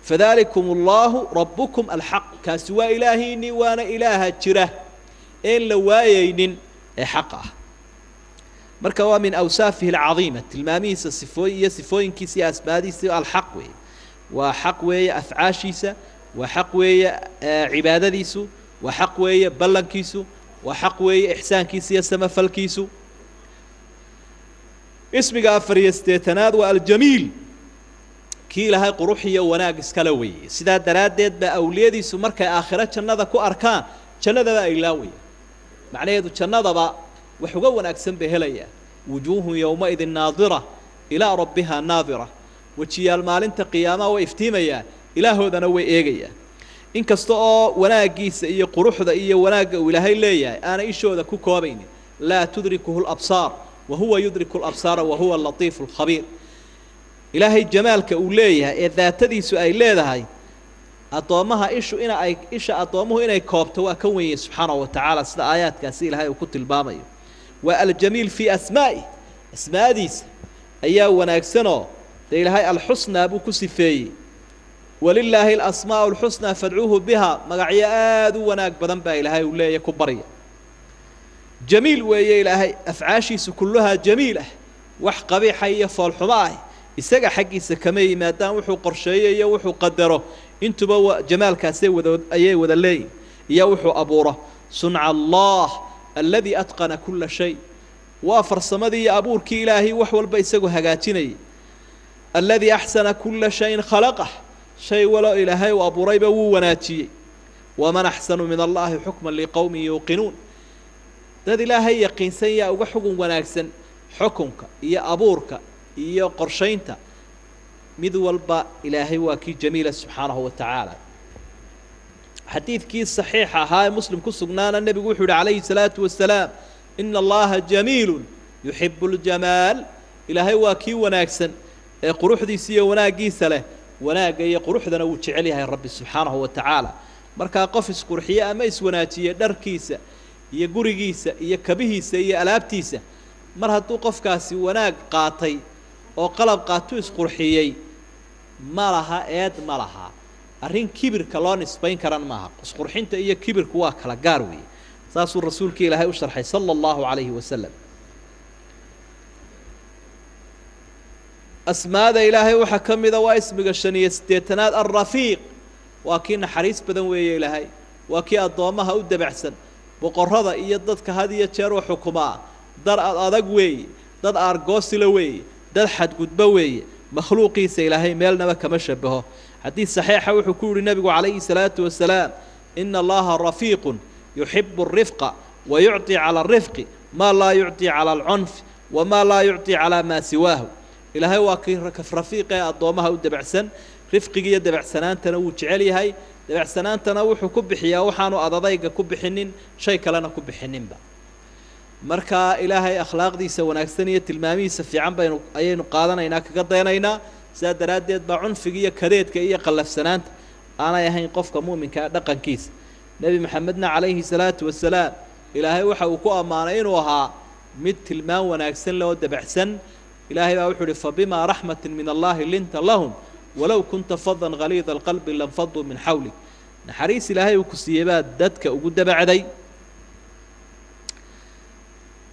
Speaker 1: فذلكم الله ربكم الحق كسوى إلهيني وانا إله جره إن لوايين حقه مركوا من أوصافه العظيمة الماميس الصفوية صفوين كيسي أسبادي الحق وحق وي أفعاشيسة وحق وي عبادة ديسو وحق وي بلن كيسو وحق وي إحسان كيسي يسمى كيسو اسمك أفريستيتناد والجميل كي لها قروحية وناقص كلوي سيدا درادد بأوليدي سمرك آخرة جنة كو أركان جنة با إلاوي معنى يدو جنة با وحقا وناقصن بهليا وجوه يومئذ ناظرة إلى ربها ناظرة وشي المالين قيامة وافتيميا إلى هذا نوي إيجيا إن كستو وناقيس إيه قروح ذا إيه وناق وإلهي ليا أنا إيشو ذا كو كوابيني لا تدركه الأبصار وهو يدرك الأبصار وهو اللطيف الخبير إلهي جمالك أوليها إذا تدي سؤال لهاي أطومها إيش أطومه إنا يكوبتوا كوني سبحانه وتعالى سلا آيات كاسيل هاي وكت البامي والجميل في أسمائي أسماء ديس أيها وناكسنو دي هاي الحسنى أبو كسفي ولله الأسماء الحسنى فادعوه بها مقعياد وناك بدن با إلهي أوليها كبرية جميل ويا إلهي أفعاشي كلها جميلة وح قبيحة يفالحماه isaga xaqiisa kama yimaadaan wuxuu qorsheeyay wuxuu qadaro intuba jamaal kaasay ayay wada leey iyo wuxuu abuuro sun'a Allah alladhi atqana kull shay wa farsamadii abuurki ilaahi wax walba isagu hagaajinay alladhi ahsana kull shay khalaqah shay walo ilaahay uu abuurayba wuu wanaajiyey waman axsanu min allaahi xukman liqowmin yuuqinuun dad ilaahay yaqiinsan yaa uga xugun wanaagsan xukunka iyo abuurka iyo qorshaynta mid walba ilaahay waa kii jamiila subxaanahu wa tacaala xadiidkii saxiixa ahaa ee muslim ku sugnaana nebigu wuxuu yihi calayhi salaatu wasalaam ina allaha jamiilun yuxibu ljamaal ilaahay waa kii wanaagsan ee quruxdiisa iyo wanaaggiisa leh wanaagga iyo quruxdana wuu jecel yahay rabbi subxaanahu wa tacaala markaa qof isqurxiye ama iswanaajiye dharkiisa iyo gurigiisa iyo kabihiisa iyo alaabtiisa mar hadduu qofkaasi wanaag qaatay oo qalab qaatuu isqurxiyey ma laha eed ma laha arrin kibirka loo nisbayn karan maaha isqurxinta iyo kibirku waa kala gaar weeye saasuu rasuulkii ilaahay u sharxay sala allahu calayhi wasalam asmaada ilaahay waxaa ka mida waa ismiga 85aad alrafiiq waa kii naxariis badan weeye ilaahay waa kii addoommaha u dabacsan boqorrada iyo dadka had iyo jeer u xukumaa dar adag weeye dad aargoosila weeye dad xadgudbo weeye makhluuqiisa ilaahay meelnaba kama shabaho xadiis saxiixa wuxuu ku yidhi nebigu calayhi salaatu wasalaam ina allaha rafiiqun yuxibu alrifqa wayucطi cala alrifqi maa laa yucطi cala alcunfi wamaa laa yucطi calaa maa siwaahu ilaahay waa kii rafiiqee addoommaha u dabacsan rifqiga iyo dabacsanaantana wuu jecel yahay dabacsanaantana wuxuu ku bixiyaa waxaanu adadayga ku bixinin shay kalena ku bixininba marka ilaahay akhlaaqdiisa wanaagsan iyo tilmaamihiisa fiican ayaynu qaadanaynaa kaga daynaynaa sidaa daraaddeed baa cunfiga iyo kadeedka iyo qallafsanaanta aanay ahayn qofka mu'minkaa dhaqankiisa nebi maxamedna calayhi salaatu wasalaam ilaahay waxa uu ku ammaanay inuu ahaa mid tilmaan wanaagsan leh oo dabacsan ilaahay baa wuxuu uhi fabimaa raxmatin min allaahi linta lahum walow kunta fadan haliida alqalbi lanfaduu min xawlik naxariis ilaahay uu ku siiyey baa dadka ugu dabacday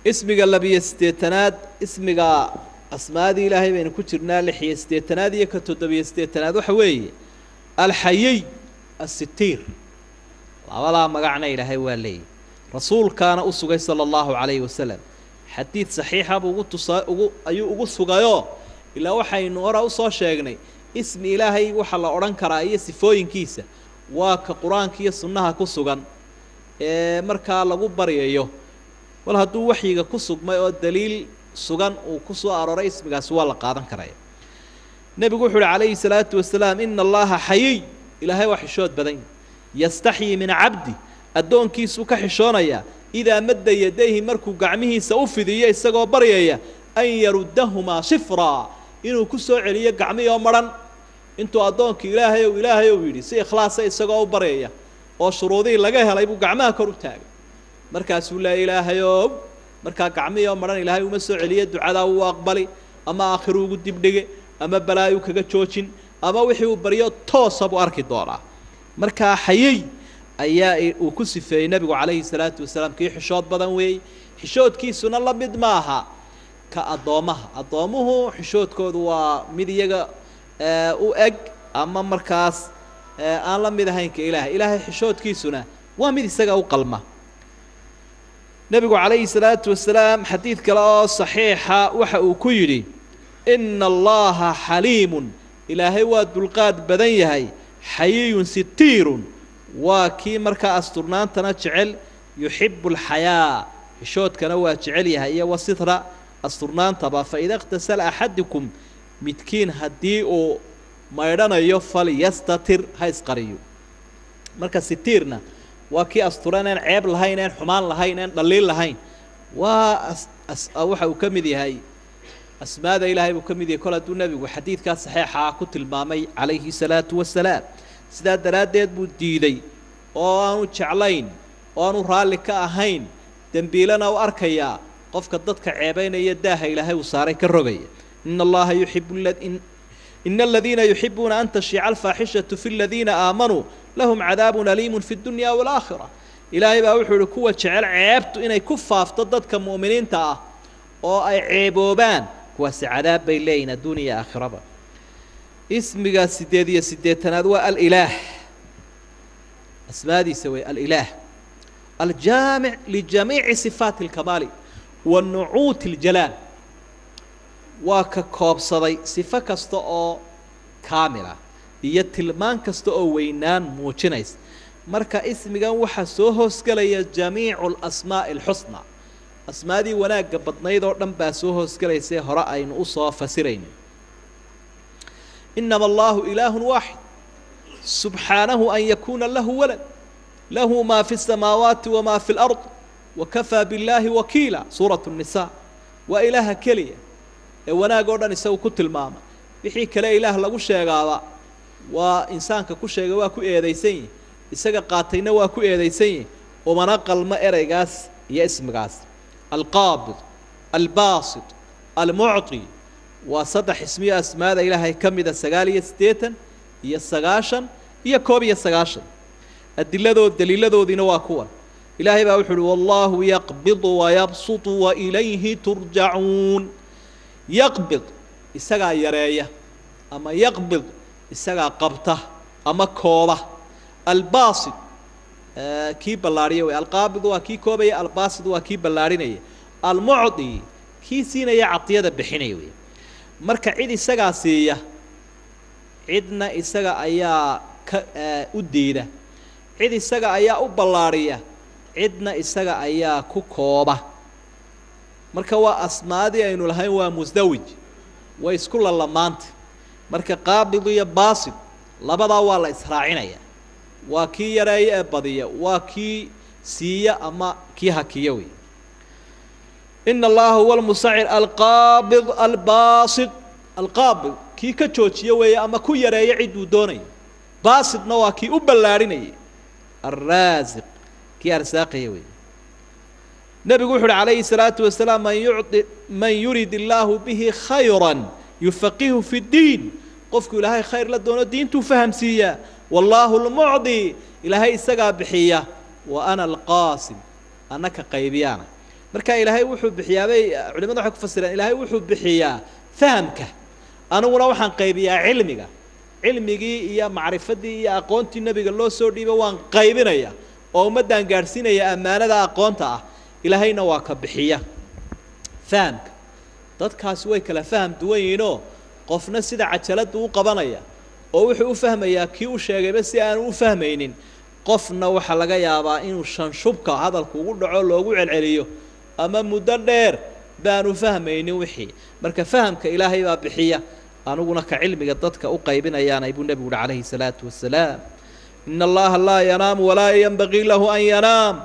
Speaker 1: ismiga 82aad ismiga asmaadii ilaahay baynu ku jirnaa 86aad iyo ka 87aad waxa weeye alxayiy assitiir labadaa magacna ilaahay waa leeyahy rasuulkaana u sugay sala allahu calayhi wasalam xadiid saxiixa buu ayuu ugu sugayoo ilaa waxaynu hore usoo sheegnay ismi ilaahay waxa la odhan karaa iyo sifooyinkiisa waa ka qur-aanka iyo sunnaha ku sugan ee markaa lagu baryayo wal hadduu waxyiga ku sugmay oo daliil sugan uu ku soo arooray ismigaasi waa la qaadan karaya nebigu wuxuu uhi calayhi salaatu wasalaam ina allaha xayiy ilaahay waa xishood badan yastaxyii min cabdi addoonkiisuu ka xishoonayaa idaa madda yadayhi markuu gacmihiisa u fidiyo isagoo baryaya an yaruddahumaa sifraa inuu ku soo celiyo gacmihii oo madhan intuu addoonkii ilaahay ou yidhi si ikhlaasa isagoo u baryaya oo shuruudihii laga helay buu gacmaha kor u taagay markaasuu leeya ilaahayow markaa gacmihii oo madhan ilaahay uma soo celiye ducadaa uu aqbali ama aakhiru ugu dibdhige ama balaayu kaga joojin ama wixii uu baryo toosa buu arki doonaa markaa xayiy ayaa uu ku sifeeyey nebigu calayhi salaatu wasalaam kii xishood badan weeye xishoodkiisuna la mid maaha ka addoommuhu xishoodkoodu waa mid iyaga u eg ama markaas aan la mid ahayn ka ilaahay xishoodkiisuna waa mid isaga u qalma nebigu calayhi salaatu wasalaam xadiid kale oo saxiixa waxa uu ku yidhi ina allaha xaliimun ilaahay waa dulqaad badan yahay xayiyun sitiirun waa kii markaa asturnaantana jecel yuxibu alxayaa xishoodkana waa jecel yahay iyo wasitra asturnaantaba faida اqtasala axadikum midkiin haddii uu maydhanayo falyastatir ha isqariyo marka sitiirna waa kii asturan een ceeb lahayn een xumaan lahayn een dhaliil lahayn waa waxa uu ka mid yahay asmaada ilaahay buu ka mid yahay kol hadduu nebigu xadiidkaa saxiixaa ku tilmaamay calayhi salaatu wasalaam sidaa daraaddeed buu diiday oo aanu jeclayn oo aanu raalli ka ahayn dembiilana u arkayaa qofka dadka ceebaynaya daaha ilaahay uu saaray ka rogaya ina allaha ina aladiina yuxibuuna an tashiica alfaaxishatu fi aladiina aamanuu lahum cadaabun aliimun fi اdunya wاlaakhira ilaahay baa wuxuu ihi kuwa jecel ceebtu inay ku faafto dadka mu'miniinta ah oo ay ceeboobaan kuwaasi cadaab bay leeyihin adduun iyo aakhiraba ismiga 88aad waa alilaah asmaadiisa wey alilaah aljaamic lijamiici sifaati اlkamaali wa nucuuti اljalaal waa ka koobsaday sifo kasta oo kaamila iyo tilmaan kasta oo weynaan muujinays marka ismigan waxa soo hoosgalaya jamiicul asmaa'il husna asmaadii wanaagga badnayd oo dhan baa soo hoosgalaysa hore aynu u soo fasirayno inama allahu ilaahun waahid subhanahu an yakuna lahu walad lahu ma fi as-samawati wa ma fi al-ard wa kafa billahi wakila suratu an-nisa wa ilaha kaliya ee wanaag oo dhan isagu ku tilmaama wixii kale ilaah lagu sheegaaba waa insaanka ku sheegay waa ku eedeysan isaga qaatayna waa ku eedeysan oo mana qalma ereygaas iyo ismigaas القابض الباسط المعطي وصدح اسمي أسماء إلهي كمدة سقالية ستيتا هي السقاشا هي كوبية السقاشا الدليل ذو ذي نواكوا إلهي بأوحل والله يقبض ويبسط وإليه ترجعون يقبض السقا يرايا أما يقبض السقا قبطة أما كوبة الباسط كي بلارية القابض وكي كوبية الباسط وكي بلارينية المعطي كي سينا يعطيه بحنيوي مركا عيد إساقا سيئة عيدنا إساقا أيا أديدة عيد إساقا أيا أبلارية عيدنا إساقا أيا كوكوبة مركا وأسمادي أينو لهاي ومزدوج ويسكول اللمانت مركا قابض يا باسط لبدا والله إسراعينية وكي يراي بدية وكي سيا أما كي هكيوي إن الله هو المسعر القابض الباسط القابض كي كتشوتشي ويا أما كي يراي عدو دوني باسط نوا كي أبلاريني الرازق كي أرزاقي وي نبي قول عليه الصلاة والسلام من يريد الله به خيرا يفقهه في الدين قفك لهاي خير لدون الدين تفهم سيا والله المعطي إلهي السقى بحية وأنا القاسم أنك قيبيانا مركا إلهي وحب بحية علماء حكوا فسرين إلهي وحب بحية فهمك أنا ولا وحن قيبيا علمك يا معرفتي يا أقونتي النبي قال الله سوري بوان قيبنا يا أو مدان قارسين يا أمانة أقونتها إلهي نواك بحية فهمك dadkaas way kala faham duwan yihiin qofna sida cajalada uu qabanaya oo wuxuu u fahmayaa kii uu sheegayba si aan u fahmaynin qofna waxa laga yaabaa inuu shanshubka hadalku ugu dhaco loogu celceliyo ama muddo dheer baan u fahmaynin wixii marka fahamka ilaahay baa bixiya anuguna ka cilmiga dadka u qaybinayaan ayuu nabigu calayhi salaatu wasalaam inna allaha la yanaamu wa la yanbaghi lahu an yanaam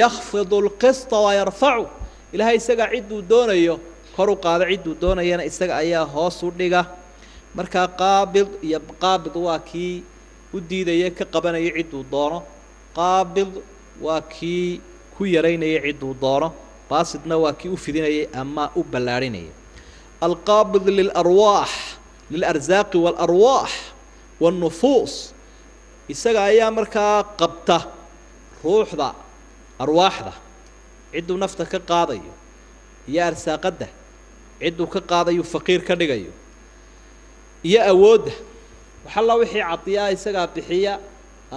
Speaker 1: yakhfidu alqista wa yarfa'u ilaahay isaga ciduu doonayo koru qaada ciduu doonayana isaga ayaa hoos u dhiga marka qaabid waa kii u diidaya ka qabanaya ciduu doono qaabid waa kii ku yareynaya ciduu doono baasidna waa kii u fidinaya ama u ballaarinaya alqaabid lilarwaax lilarzaqi walarwaax والنفوس isaga ayaa markaa qabta ruuxda arwaaxda ciduu nafta ka qaadayo iyo arsaaqada ciduu ka qaadayo faqiir ka dhigayo iyo awoodda waxa la wixii cadiyaa isaga bixiya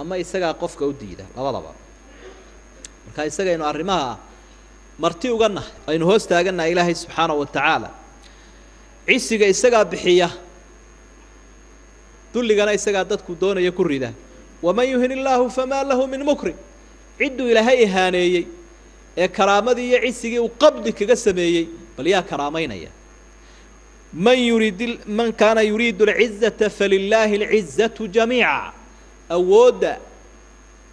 Speaker 1: ama isaga qofka u diida labadaba marka isaga inuu arimaha marti ugana aynu hoos taagana ilaahay subhanahu wa ta'ala ciisiga isaga bixiya dulligana isaga dadku doonaya ku rida waman yuhinillahu fama lahu min mukrim cidu ilaahay ihaaneeyay ee karaamadii iyo ciisigii uu qabdi kaga sameeyay bal yaa karaameynaya من كان يريد العزة فلله العزة جميعا أودا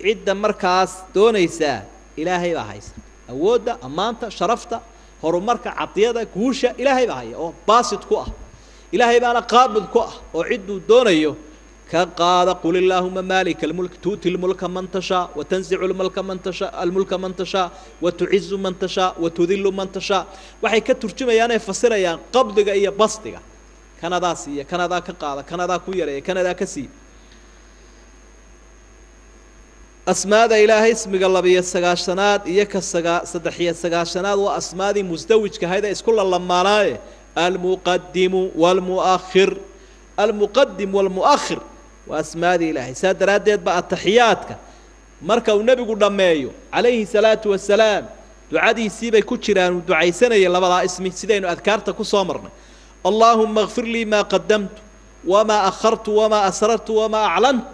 Speaker 1: عدة مركز دونيسا إلهي بهايسا أودا أمانتا شرفتا هرو مركز عطيادة كوشة إلهي بهاي أو باسط كوه إلهي بأنا قابض كوه وعدو دونيو كقال قل اللهم مالك الملك تؤتي الملك من تشاء وتنزع الملك من تشاء وتعز من تشاء وتذل من تشاء waxay ka turjumayaan fasirayaan qabdiga iyo basdiga kanada siiya kanada ka qaada kanada ku yareeya kanada ka sii asmaada ilaahay ismiga 2 iyo ka 3 waa asmaadi musdawijka hayda isku lamaanaaye المقدم والمؤخر المقدم والمؤخر واسماء الله سادراديد با التحياتك marka uu nabigu dhameeyo alayhi salatu wassalam ducadiisii bay ku jiraan ducaysanay labada ismi sidaynu adkaarta ku soo marnay allahumma ighfir li ma qaddamtu وما أخرت وما أسررت وما أعلنت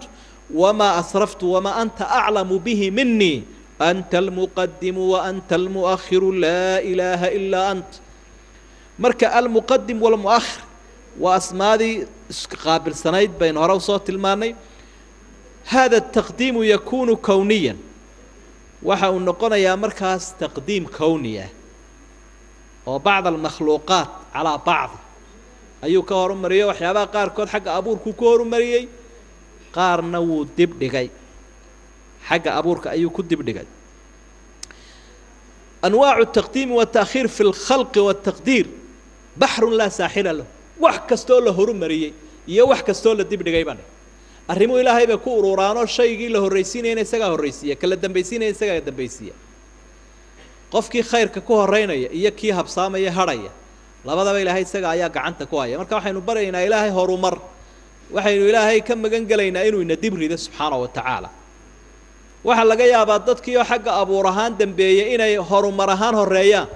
Speaker 1: وما أسرفت وما أنت أعلم به مني أنت المقدم وأنت المؤخر لا إله إلا أنت. مركا المقدم والمؤخر وأسمادي قابل سنيد بين هرا وصوت الماني. هذا التقديم يكون كونيا وحاو نقول يا مركز تقديم كونية وبعض المخلوقات على بعض أيو كهر مريء وحيابا قار كود حق أبورك كهر مريء قار نو دب دقي حق أبورك أيو كود دب دقي. أنواع التقديم والتأخير في الخلق والتقدير بحر لا ساحل له وحكستو له هر مريء يا وحكستو له دب دقي بني arrimo ilaahay ba ku ururaano shaygii la horeysiinayna isaga horeysiya kala dambaysiinayna isaga dambaysiya qofkii khayrka ku horeynaya iyo kii habsaamaya hadhaya labadaba ilaahay isaga ayaa gacanta ku haya. marka waxaynu baraynaa ilaahay horumar waxaynu ilaahay ka magan galaynaa inuu ina dib rido subxaanahu wa tacaala. waxa laga yaabaa dadkii oo xagga abuur ahaan dambeeyay inay horumar ahaan horeeyaan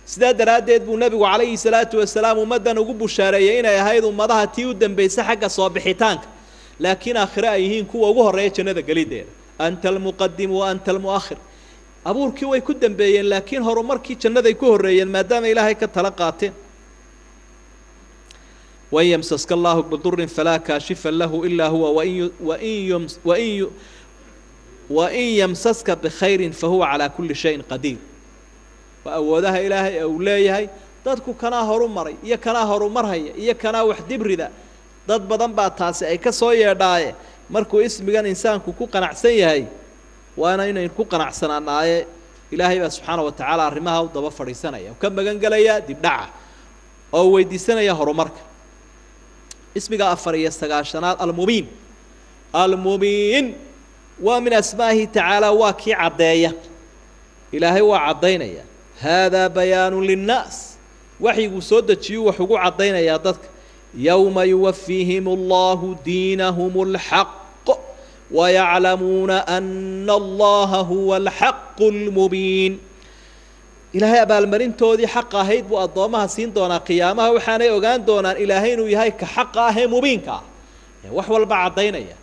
Speaker 1: sidaa daraaddeed buu nabigu calayhi salaatu wasalaam ummaddan ugu bushaareeyay inay ahayd ummadaha tii u dambaysa xagga soo bixitaanka لكن آخر أيهين كوا وجه رأيت جنة قليدين أنت المقدم وأنت المؤخر أبور كوا يكدم بين لكن هرمر كي جنة يكون رأيين ما دام إلهي كتلقاتين. وإن يمسسك الله بضر فلا كاشف له إلا هو وإن يمسسك بخير فهو على كل شيء قدير. وأودها إلهي أوليهي تذكر كنا هرمري يا كنا هرمرهي يا كنا وحد بردا dad badan baa taasi ay ka soo yeedhaaye markuu ismigan insaanku ku qanacsan yahay waana inay ku qanacsanaanaaye ilaahay baa subxaanahu wa tacaala arrimaha u daba fadhiisanaya ka magan galaya dib dhaca oo weydiisanaya horumarka. ismiga 94aad almubiin almubiin waa min asmaahi tacaala waa kii caddeeya ilaahay waa caddaynaya hada bayaanu linnaas waxyigu soo dejiyo wax ugu caddaynayaa dadka يوم يوفيهم الله دينهم الحق ويعلمون أن الله هو الحق المبين. إلهي أبا المرين تودي حقا هيد بأضامها سين دونا قيامها وحاني أغان دونا إلهين ويهاي كحقا هي مبينكا وحوال بعض دينيا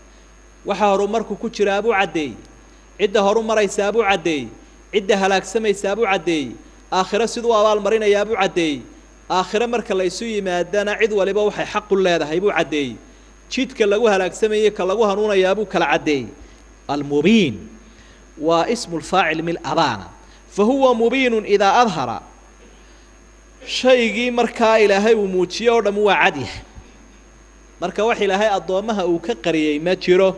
Speaker 1: وحارو مركو كتر أبو عدي عدة هارو مري سابو عدي عدة هلاك سمي سابو عدي آخر سيدو أبا المرين يا أبو عدي آخر مركل يسوي مادنا عد ولا بوحي حق الله ده يبو عدي شيت كلاجوها لك سمية كلاجوها نونا يا أبو كلا عدي. المبين واسم الفاعل من أبانا فهو مبين إذا أظهر شيء مركا إلى هاي وموتشي ودمو عديه مركا وحي لهاي الضوامها وكقريه ما تشيره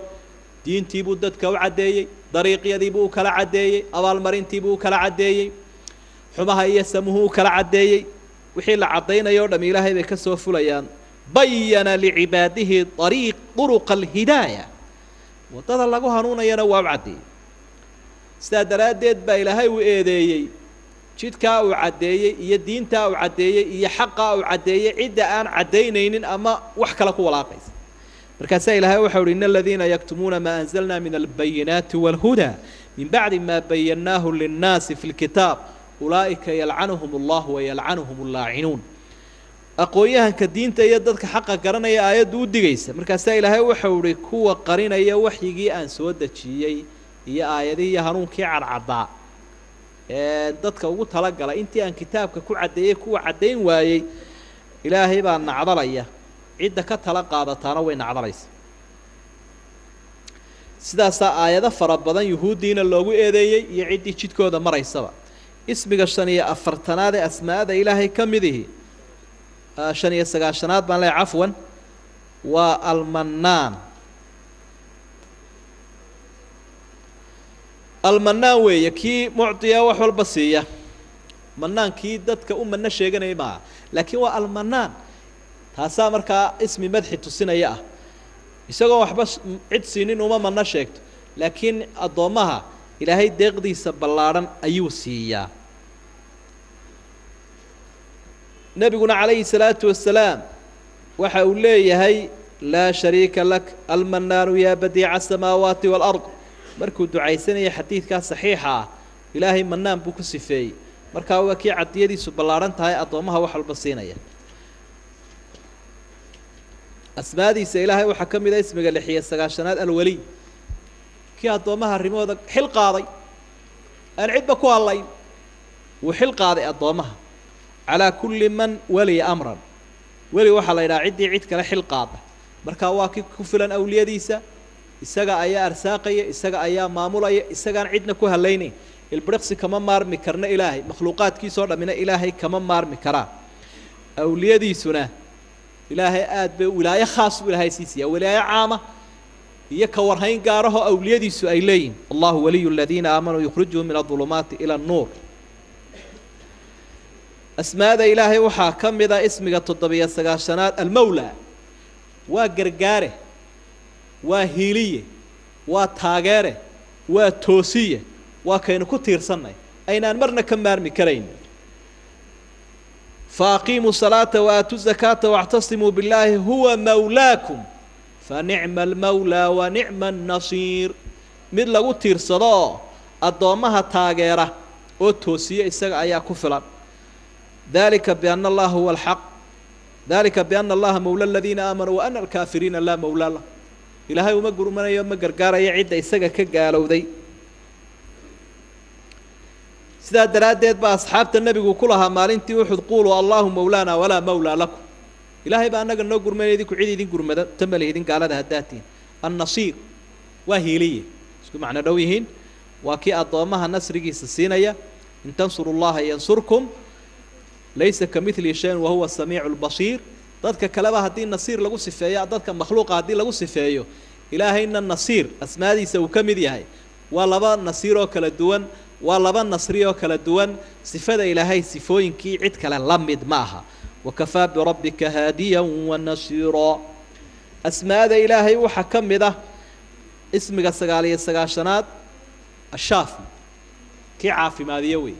Speaker 1: دين تيبو دتك وعدي طريق يديبو كلا عدي أبال مرين تيبو كلا عدي حماها يسموه كلا عدي وحيل عضينا يوم إلهي بكسو فليان بين لعباده طرق الهداية وتظل لقوا هنونا ينوى بعدي استدرادت بإلهي وإيدي شيت كاو عدي يدين تاو عدي يحقا عدي عدة أن عدينين أما وحكى لك ولا قيس بركات إلهي وحول إن الذين يكتمون ما أنزلنا من البينات والهدى من بعد ما بيناه للناس في الكتاب أولئك يلعنهم الله ويلعنهم اللاعنون. أقوياها كدين تيددك حقا قرنا يا آيات ودي جيسة مركز إلهي وحوري كوا قرنا يا وحيجي أن سودة شيء يا آيات يا هنون كي على عضاء ددك وقول تلقى أنت أن كتابك كوا عدين كوا عدين واي إلهي بأن عضلية عدك تلقى هذا تنوين عضليس سداسة آيات فربنا يهودين اللوجو إيدي يعدي شتكو هذا مرة يسبب. اسمك الشنية أفرتناد أسماء إلهي كمده شنية سقاشنات بان لي عفوا والمنان المنان ويا كي معطية وحول بسية منان كي دتك من الشيغان معه لكن والمنان هسا مركا اسمي مدحي تسنى ياه يسوق وحبس عد سنين وما من الشيكت لكن الضمها إلهي دقدي سبلارن أيوسيا. نبينا عليه الصلاة والسلام وحولي هي لا شريك لك المنان يا بديع السماوات والأرض مركو دعاء سنة حديث كان صحيحة إلهي منان بوكسفي مركا وكي عديدي سبلارن تاي أضمها وحل بصينية. أسمادي سإلهي وحكم إذا اسمك اللحية السقاشنات الولي كي أضومها الرموذ حل قاضي العد بكو الله وحل قاضي أضومها على كل من ولي أمرا ولي وحلا إلى عدي عد كلا حل قاضي مركا واكي كفلا أولياء ديسا إساقا أيا أرساقية إساقا أيا مامولاية إساقا عدنا كوها الليني البرقس كمان مارمي كرنا إلهي مخلوقات كي صورنا من إلهي كمان مارمي كرا أولياء ديسونا إلهي آد بولاية خاص ولاية سيسية ولاية عامة يكورهين قاره أولياء ديسو أيلين الله ولي الذين آمنوا يخرجهم من الظلمات إلى النور أسماء ذا إلهي وحاكم ذا اسمك التطبية السقاشنات المولى وقرقاره وهيلية وتاجره وتوسية وكأنه كتير صنع أين أمرنا كمارمي كرين فأقيموا الصلاة وآتوا الزكاة واعتصموا بالله هو مولاكم فنعم المولى ونعم النصير مثل كتير صلاة الضوامها تاجره وتوسية إسقى أيا كفلا ذلك بأن الله هو الحق ذلك بأن الله مولى الذين آمنوا وأن الكافرين لا مولى له إلهي وما قروا من يوم قرقارا يعد إساقا كقالوا ذي سيدا درادات بأصحاب النبي وكلها مالنتي وحد قولوا الله مولانا ولا مولى لكم إلهي بأنك نقر من يديك وعيد يدين قرمدا تملي يدين قال هذا هداتين النصير وهيلية اسكو معنى دويهين وكي أضوامها نسرقي سسينية إن تنصروا الله ينصركم ليس كمثل شيء وهو السميع البصير dadka kaleba hadii nasiir lagu sifeeyo dadka makhluuqa hadii lagu sifeeyo ilaahayna nasiir asmaadiisa uu kamid yahay waa laba nasiir oo kala duwan waa laba nasri oo kala duwan sifada ilaahay sifooyinkii cid kale la mid maaha wakafa bi rabbika hadiyan wa nasira asmaada ilaahay waxa kamida ismiga 99aad ashaafi ki caafimaadiyo way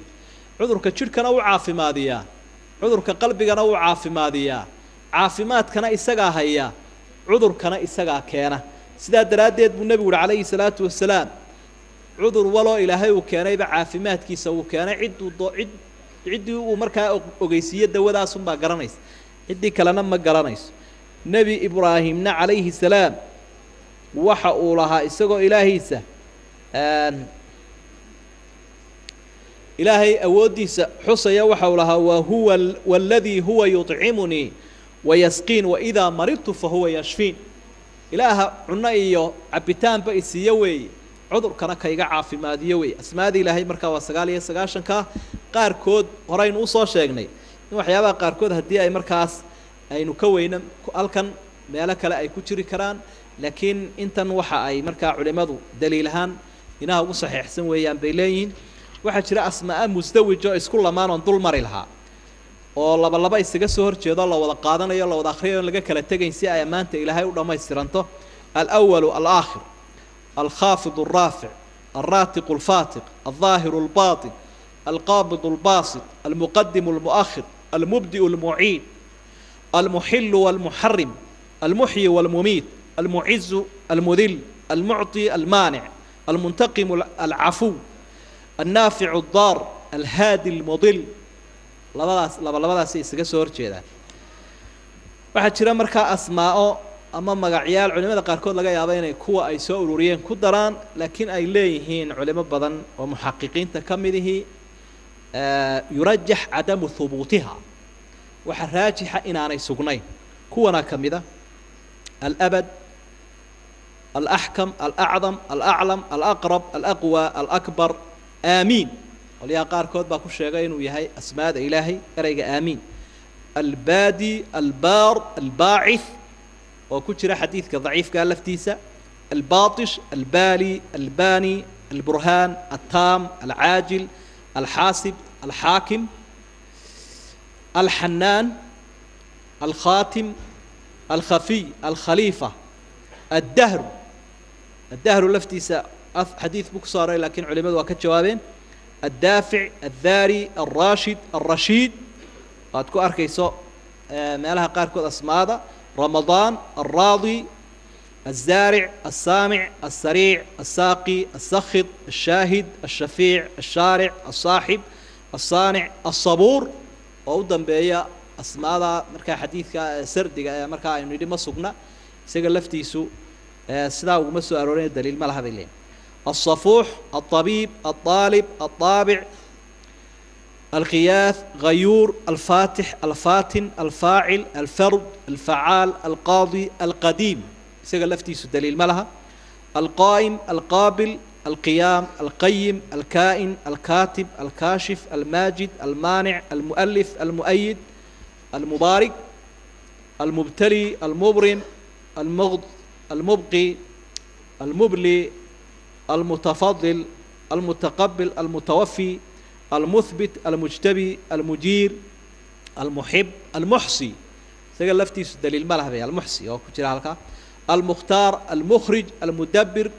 Speaker 1: cudurka jirkana uu caafimaadiyaa cudurka qalbigana uu caafimaadiyaa caafimaadkana isaga haya cudurkana isaga keena sida daraadeed buu nabigu calayhi salaatu wasalaam cudur walo ilaahay uu keenay ba caafimaadkiisa uu keenay cidii uu markaa ogeysiyo dawadaas un baa garanaysa cidii kalena ma garanayso nabi ibraahimna calayhi salaam waxa uu lahaa isagoo ilaahiisa إلهي أوديس حصيا وحولها وهو والذي هو يطعمني ويسقين وإذا مرضت فهو يشفين إله عناية عبتان بإسيوي عذر كنا كيجا عافي ماديوي أسمادي إلهي مركا وسقالي سقاشن كا قاركود هراين وصا شجني وحيابا قاركود هدي أي مركاس أي نكوين ألكن مالك لا أي كتير كران لكن أنت نوحى أي مركا علماء دليلهان هنا هو صحيح حسن ويان بيلين waxaa jira asmaa musdawij oo isku lamaan oo dul mari lahaa oo laba isaga soo horjeedo la wada qaadanayo la wada akhriyo laga kala tagay si ay amaanta ilaahay u dhameystiranto al-awwal al-aakhir al-khafid al-rafi' al-ratiq al-fatiq al-zahir al-batin al-qabid al-basit al-muqaddim al-mu'akhir al-mubdi al-mu'id al-muhill wal-muharrim al-muhyi wal-mumit al-mu'izz al-mudhill al-mu'ti al-mani' al-muntaqim al-'afu النافع الضار الهادي المضل labadaas isaga soo horjeeda waxa jira marka asmaa'o ama magaciyaal culimada qaar kood laga yaabo inay kuwa ay soo ururiyeen ku daraan laakiin ay leeyihiin culimo badan oo muhaqiqiinta kamidii yurajjah adamu thubutiha waxa raajixa inaanay sugnayn kuwana kamida al-abad al-ahkam al-a'zam al-a'lam al-aqrab al-aqwa al-akbar آمين وليا قار كود باكو شيغا إنو يهي أسماء إلهي أريغا آمين البادي البار الباعث وكتشرا حديث كضعيف قال لفتيسا الباطش البالي الباني البرهان التام العاجل الحاسب الحاكم الحنان الخاتم الخفي الخليفة الدهر لفتيسا حديث بكساري لكن علماء وكت جوابين الدافع الذاري الراشد الرشيد قد أركيسو مالها قاركو أسماء رمضان الراضي الزارع السامع السريع الساقي السخط الشاهد الشفيع الشارع الصاحب الصانع الصبور وأوضا بيا asmaada markaa xadiidka sardiga ee markaa aynu nidhi ma sugna isaga laftiisu sidaa uguma soo aroorin daliil ma laha bay leeyihin الصفوح الطبيب الطالب الطابع الغياث غيور الفاتح الفاتن الفاعل الفرد الفعال القاضي القديم isaga laftiisu daliil ma laha القائم القابل القيام القيم الكائن الكاتب الكاشف الماجد المانع المؤلف المؤيد المبارك المبتلي المبرم المبقي المبلي المتفضل المتقبل المتوفي المثبت المجتبي المجير المحب المحصي سجل لفتي دليل ماله بيه المحصي أو كتير هالك المختار المخرج المدبر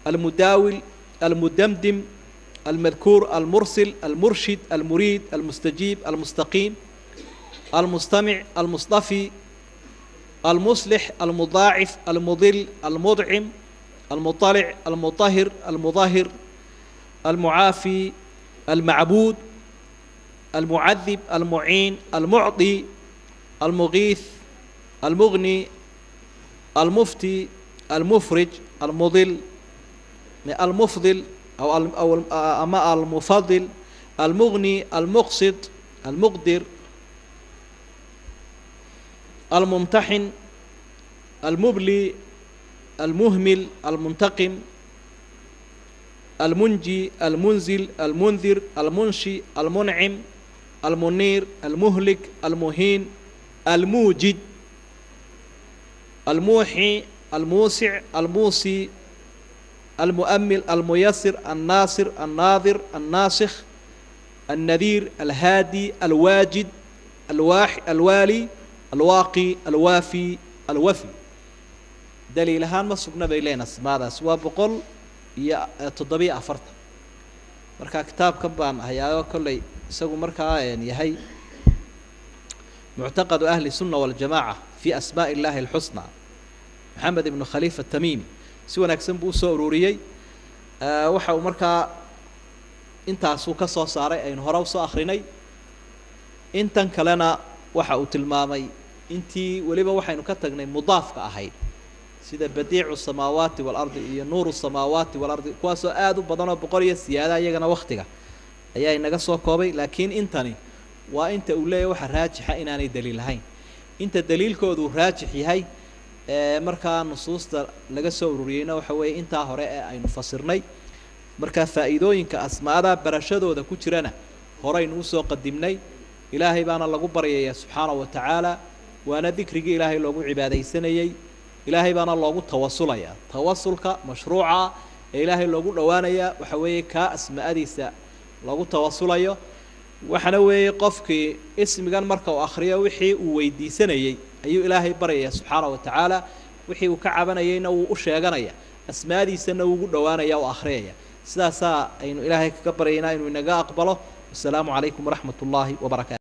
Speaker 1: المداول المدمدم المذكور المرسل المرشد المريد المستجيب المستقيم المستمع المصطفي المصلح المضاعف المضل المضعم المطلع المطهر المظاهر المعافي المعبود المعذب المعين المعطي المغيث المغني المفتي المفرج المضل المفضل أو المفضل المغني المقسط المقدر الممتحن المبلي المهمل المنتقم المنجي المنزل المنذر المنشي المنعم المنير المهلك المهين الموجد الموحي الموسع الموصي المؤمل الميسر الناصر الناظر الناسخ النذير الهادي الواجد الوالي الواقي الوافي الوفي دليل هان ما سقنا بيلين اسماء سوا بقول يا تضبيع فرط مركا كتاب كبان هيا كل يسوي مركا يعني هي معتقد أهل السنة والجماعة في أسماء الله الحسنى محمد بن خليفة التميمي سوى نكسن بو سوروريي وحاو مركا انتا سوكا سو ساري اين هراو سو اخريني انتن كلنا وحاو تلمامي انتي وليبا وحاينو كتغني مضاف كاهيد سيده بديع السماوات والارض iyo نور السماوات والارض كواسو aad u badan oo boqor iyo siyaada iyagana waqtiga ayaa inaga soo koobay laakiin intani waa inta uu leeyahay waxa raajixa inaanay daliil lahayn inta daliilkoodu raajix yahay markaa nusuusta laga soo ururiyayna waxa weeye intaa hore ee aynu fasirnay markaa faa'iidooyinka asmaada barashadooda ku jirana horeynu u soo qadimnay ilaahay baana lagu baryayaa subxaanahu wa tacaala waana dikrigii ilaahay loogu cibaadaysanayay ilaahay baana loogu tawasulayaa tawasulka mashruuca ee ilaahay loogu dhowaanayaa waxa weeye kaa asmaadiisa loogu tawasulayo waxana weeye qofkii ismigan marka uu akhriyo wixii uu weydiisanayay ayuu ilaahay baraya subxaanahu wa tacaala wixii uu ka cabanayayna uu u sheeganaya asmaadiisana uu ugu dhowaanaya oo akhriyaya sidaasaa aynu ilaahay kaga baryaynaa inuu inaga aqbalo wasalaamu calaykum waraxmat ullaahi wabarakaatu